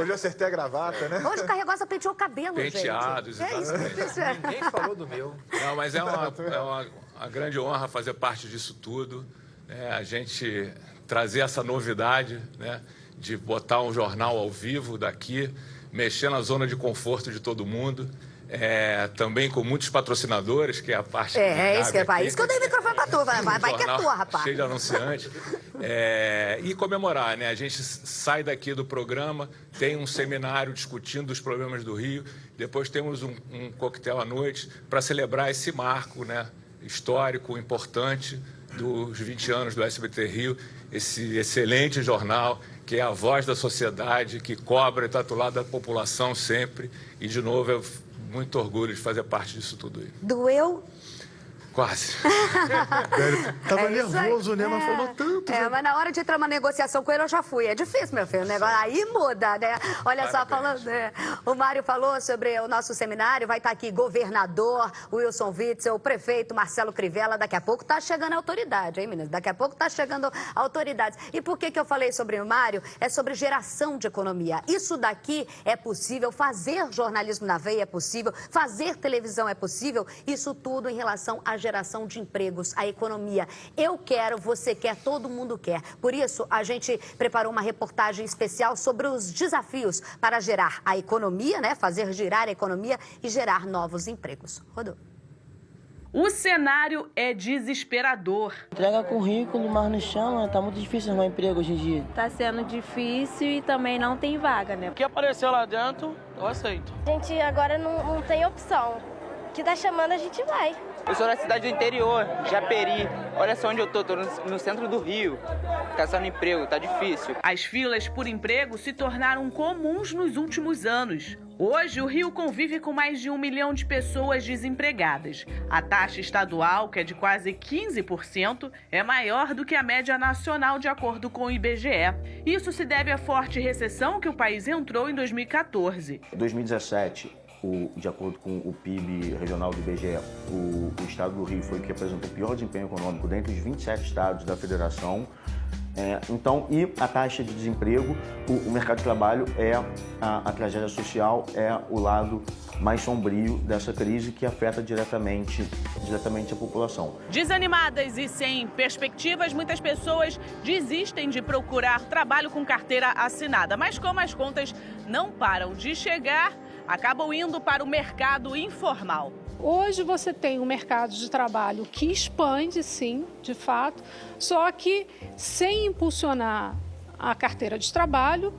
Hoje eu acertei a gravata, né? Hoje o Carregosa penteou o cabelo, Penteados, gente. exatamente. Ninguém falou do meu. Não, mas é uma grande honra fazer parte disso tudo. Né? A gente trazer essa novidade, né? De botar um jornal ao vivo daqui, mexer na zona de conforto de todo mundo. Também com muitos patrocinadores, que é a parte isso que eu dei microfone pra tu, vai que é tua, rapaz. Cheio de anunciantes. E comemorar, né? A gente sai daqui do programa, tem um seminário discutindo os problemas do Rio, depois temos um coquetel à noite para celebrar esse marco, né, histórico, importante dos 20 anos do SBT Rio, esse excelente jornal que é a voz da sociedade, que cobra e está do lado da população sempre. E, de novo, eu muito orgulho de fazer parte disso tudo aí. Doeu? Quase. Tava nervoso, né? Mas falou tanto. Mas na hora de entrar uma negociação com ele, eu já fui. É difícil, meu filho, o negócio. Aí muda, né? Olha só, falando, né? O Mário falou sobre o nosso seminário. Vai estar aqui governador Wilson Witzel, o prefeito Marcelo Crivella. Daqui a pouco tá chegando a autoridade, hein, meninas? Daqui a pouco tá chegando autoridades. E por que eu falei sobre o Mário? É sobre geração de economia. Isso daqui é possível. Fazer jornalismo na veia é possível. Fazer televisão é possível. Isso tudo em relação à geração de empregos, a economia. Eu quero, você quer, todo mundo quer. Por isso, a gente preparou uma reportagem especial sobre os desafios para gerar a economia, né? Fazer girar a economia e gerar novos empregos. Rodou. O cenário é desesperador. Entrega currículo, mas não chama, tá muito difícil arrumar emprego hoje em dia. Tá sendo difícil e também não tem vaga, né? O que apareceu lá dentro, eu aceito. A gente agora não tem opção. O que tá chamando, a gente vai. Eu sou da cidade do interior, Japeri. Olha só onde eu tô no centro do Rio. Caçando emprego, tá difícil. As filas por emprego se tornaram comuns nos últimos anos. Hoje, o Rio convive com mais de 1 milhão de pessoas desempregadas. A taxa estadual, que é de quase 15%, é maior do que a média nacional, de acordo com o IBGE. Isso se deve à forte recessão que o país entrou em 2014. Em 2017, de acordo com o PIB regional do IBGE, o estado do Rio foi o que apresentou o pior desempenho econômico dentre os 27 estados da federação. E a taxa de desemprego, o mercado de trabalho a tragédia social, é o lado mais sombrio dessa crise que afeta diretamente a população. Desanimadas e sem perspectivas, muitas pessoas desistem de procurar trabalho com carteira assinada. Mas como as contas não param de chegar, acabam indo para o mercado informal. Hoje você tem um mercado de trabalho que expande, sim, de fato, só que sem impulsionar a carteira de trabalho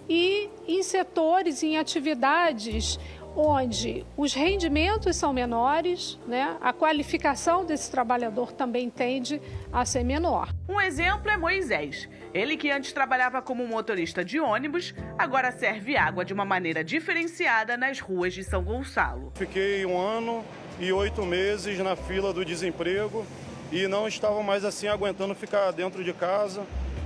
e em setores, em atividades onde os rendimentos são menores, né? A qualificação desse trabalhador também tende a ser menor. Um exemplo é Moisés. Ele, que antes trabalhava como motorista de ônibus, agora serve água de uma maneira diferenciada nas ruas de São Gonçalo. Fiquei 1 ano e 8 meses na fila do desemprego e não estava mais assim aguentando ficar dentro de casa.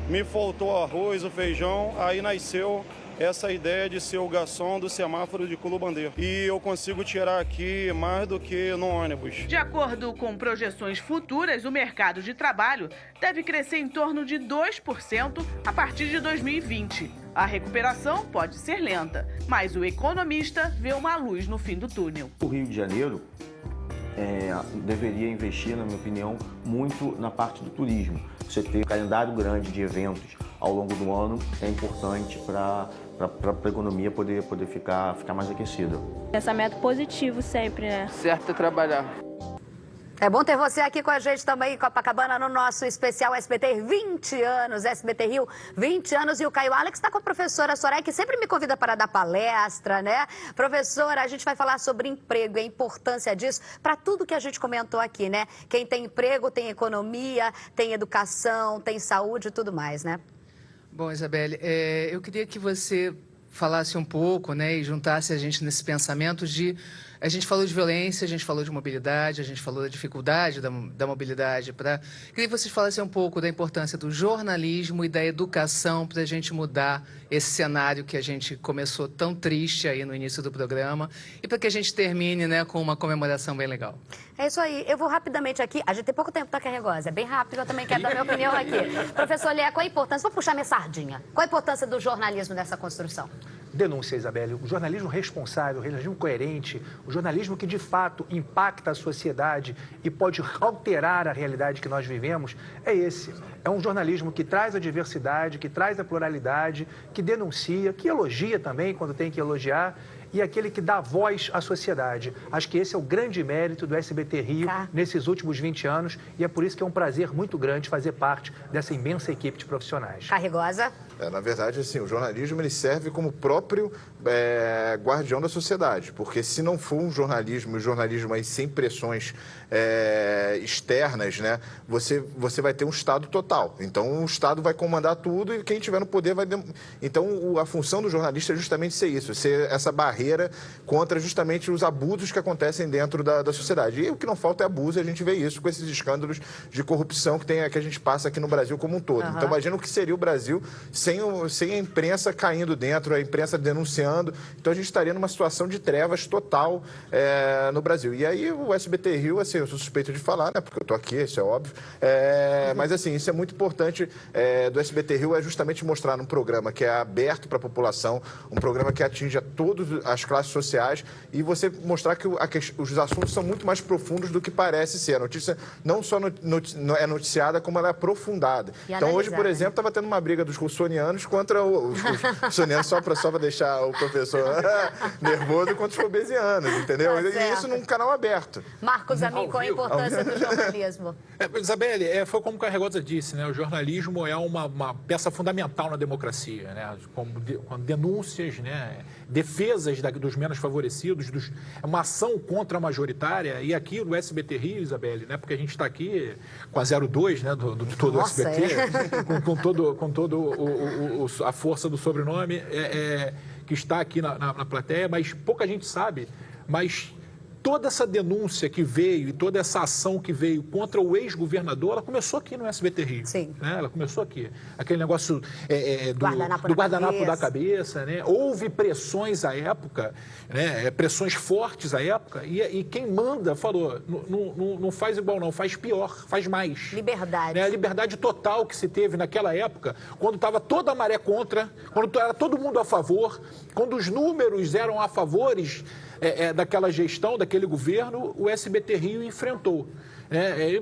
Me faltou o arroz, o feijão, aí nasceu essa ideia de ser o garçom do semáforo de Culubandeiro. E eu consigo tirar aqui mais do que no ônibus. De acordo com projeções futuras, o mercado de trabalho deve crescer em torno de 2% a partir de 2020. A recuperação pode ser lenta, mas o economista vê uma luz no fim do túnel. O Rio de Janeiro deveria investir, na minha opinião, muito na parte do turismo. Você ter um calendário grande de eventos ao longo do ano é importante para a economia poder ficar mais aquecida. Pensamento positivo sempre, né? Certo é trabalhar. É bom ter você aqui com a gente também em Copacabana no nosso especial SBT 20 anos, SBT Rio 20 anos. E o Caio Alex está com a professora Soraya, que sempre me convida para dar palestra, né? Professora, a gente vai falar sobre emprego e a importância disso para tudo que a gente comentou aqui, né? Quem tem emprego, tem economia, tem educação, tem saúde e tudo mais, né? Bom, Isabelle, eu queria que você falasse um pouco, né, e juntasse a gente nesse pensamento de... A gente falou de violência, a gente falou de mobilidade, a gente falou da dificuldade da mobilidade. Queria que vocês falassem um pouco da importância do jornalismo e da educação para a gente mudar esse cenário que a gente começou tão triste aí no início do programa e para que a gente termine, né, com uma comemoração bem legal. É isso aí. Eu vou rapidamente aqui. A gente tem pouco tempo para Carregosa. É bem rápido, eu também quero dar minha opinião aqui. Professor Lé, qual a importância? Vou puxar minha sardinha. Qual a importância do jornalismo nessa construção? denúncia, Isabelle. O jornalismo responsável, o jornalismo coerente, o jornalismo que de fato impacta a sociedade e pode alterar a realidade que nós vivemos, é esse. É um jornalismo que traz a diversidade, que traz a pluralidade, que denuncia, que elogia também quando tem que elogiar, e aquele que dá voz à sociedade. Acho que esse é o grande mérito do SBT Rio nesses últimos 20 anos, e é por isso que é um prazer muito grande fazer parte dessa imensa equipe de profissionais. Carregosa? Na verdade, assim, o jornalismo ele serve como próprio guardião da sociedade, porque se não for um jornalismo aí sem pressões externas, né, você vai ter um Estado total. Então, o Estado vai comandar tudo e quem estiver no poder vai... Então, a função do jornalista é justamente ser isso, ser essa barreira contra justamente os abusos que acontecem dentro da sociedade. E o que não falta é abuso, e a gente vê isso com esses escândalos de corrupção que a gente passa aqui no Brasil como um todo. Então, imagina o que seria o Brasil sem a imprensa caindo dentro, a imprensa denunciando. Então, a gente estaria numa situação de trevas total no Brasil. E aí, o SBT Rio, assim, eu sou suspeito de falar, né, porque eu estou aqui, isso é óbvio. Mas, assim, isso é muito importante do SBT Rio, é justamente mostrar num programa que é aberto para a população, um programa que atinge a todas as classes sociais, e você mostrar que os assuntos são muito mais profundos do que parece ser. A notícia não só é noticiada, como ela é aprofundada. Então, hoje, por exemplo, estava tendo uma briga dos russonianos contra os russonianos, só para deixar o professor nervoso, contra os pobesianos, entendeu? E isso num canal aberto. Marcos Amin, qual a importância do jornalismo? Isabelle, foi como o Carregosa disse, né? O jornalismo é uma peça fundamental na democracia, né? Com denúncias, né? Defesas dos menos favorecidos, é uma ação contra a majoritária. E aqui no SBT Rio, Isabelle, né? Porque a gente está aqui com a 02, né? Do todo o SBT, com todo a força do sobrenome que está aqui na plateia, mas pouca gente sabe, mas toda essa denúncia que veio e toda essa ação que veio contra o ex-governador, ela começou aqui no SBT Rio. Sim. Né? Ela começou aqui. Aquele negócio do guardanapo da cabeça, né? Houve pressões à época, né? Pressões fortes à época, e quem manda falou, não faz igual não, faz pior, faz mais. Liberdade. Né? A liberdade total que se teve naquela época, quando estava toda a maré contra, quando era todo mundo a favor, quando os números eram a favores daquela gestão, daquele governo, o SBT Rio enfrentou.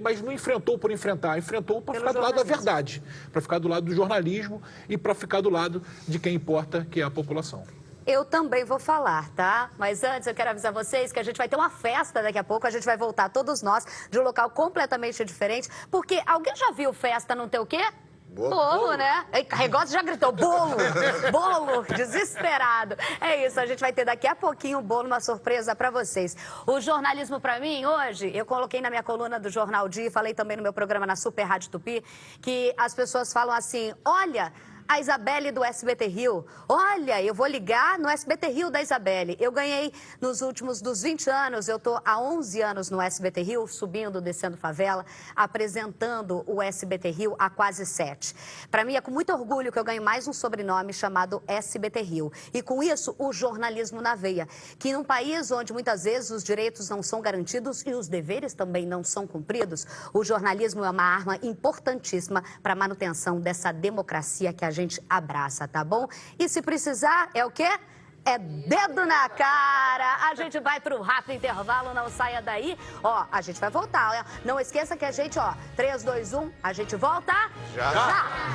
Mas não enfrentou por enfrentar, enfrentou para ficar do lado da verdade, para ficar do lado do jornalismo e para ficar do lado de quem importa, que é a população. Eu também vou falar, tá? Mas antes eu quero avisar vocês que a gente vai ter uma festa daqui a pouco, a gente vai voltar todos nós de um local completamente diferente, porque alguém já viu festa não ter o quê? Bolo, né? Carregosa já gritou, bolo, bolo, desesperado. É isso, a gente vai ter daqui a pouquinho um bolo, uma surpresa pra vocês. O jornalismo pra mim, hoje, eu coloquei na minha coluna do Jornal Dia, falei também no meu programa na Super Rádio Tupi, que as pessoas falam assim, olha... A Isabelle do SBT Rio. Olha, eu vou ligar no SBT Rio da Isabelle. Eu ganhei nos últimos dos 20 anos, eu estou há 11 anos no SBT Rio, subindo, descendo favela, apresentando o SBT Rio há quase 7. Para mim é com muito orgulho que eu ganho mais um sobrenome chamado SBT Rio. E com isso, o jornalismo na veia. Que num país onde muitas vezes os direitos não são garantidos e os deveres também não são cumpridos, o jornalismo é uma arma importantíssima para a manutenção dessa democracia que a gente abraça, tá bom? E se precisar, é o quê? É dedo na cara. A gente vai pro rápido intervalo, não saia daí. Ó, a gente vai voltar, ó. Não esqueça que a gente, ó, 3, 2, 1, a gente volta já.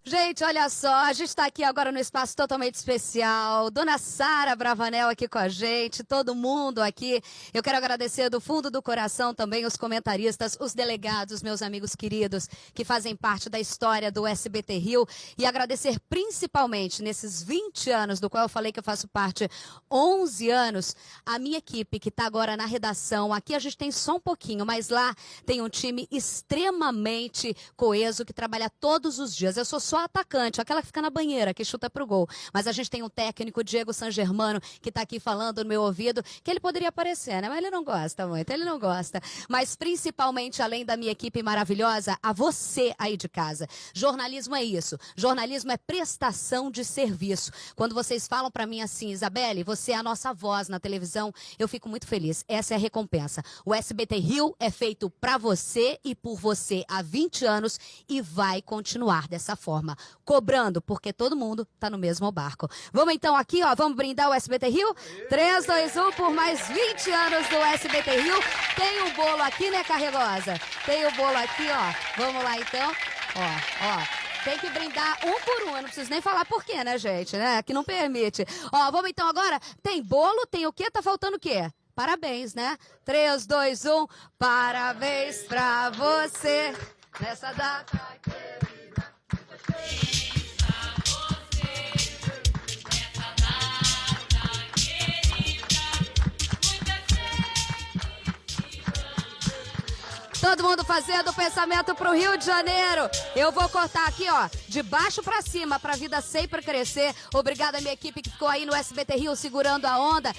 Gente, olha só, a gente está aqui agora no espaço totalmente especial. Dona Sara Bravanel aqui com a gente, todo mundo aqui. Eu quero agradecer do fundo do coração também os comentaristas, os delegados, meus amigos queridos, que fazem parte da história do SBT Rio. E agradecer principalmente, nesses 20 anos, do qual eu falei que eu faço parte 11 anos, a minha equipe que está agora na redação. Aqui a gente tem só um pouquinho, mas lá tem um time extremamente coeso que trabalha todos os dias. Eu sou só só atacante, aquela que fica na banheira, que chuta pro gol. Mas a gente tem um técnico, Diego San Germano, que tá aqui falando no meu ouvido, que ele poderia aparecer, né? Mas ele não gosta muito, ele não gosta. Mas principalmente, além da minha equipe maravilhosa, a você aí de casa. Jornalismo é isso. Jornalismo é prestação de serviço. Quando vocês falam pra mim assim, Isabelle, você é a nossa voz na televisão, eu fico muito feliz. Essa é a recompensa. O SBT Rio é feito pra você e por você há 20 anos e vai continuar dessa forma, cobrando, porque todo mundo tá no mesmo barco. Vamos então aqui, ó, vamos brindar o SBT Rio? 3, 2, 1, por mais 20 anos do SBT Rio. Tem um bolo aqui, né, Carregosa? Tem o bolo aqui, ó. Vamos lá então. Ó. Tem que brindar um por um, eu não preciso nem falar por quê, né, gente, né, que não permite. Ó, vamos então agora, tem bolo, tem o quê? Tá faltando o quê? Parabéns, né? 3, 2, 1, parabéns pra você nessa data querida. Todo mundo fazendo o pensamento pro Rio de Janeiro. Eu vou cortar aqui, ó, de baixo pra cima, pra vida sempre crescer. Obrigada, minha equipe que ficou aí no SBT Rio segurando a onda.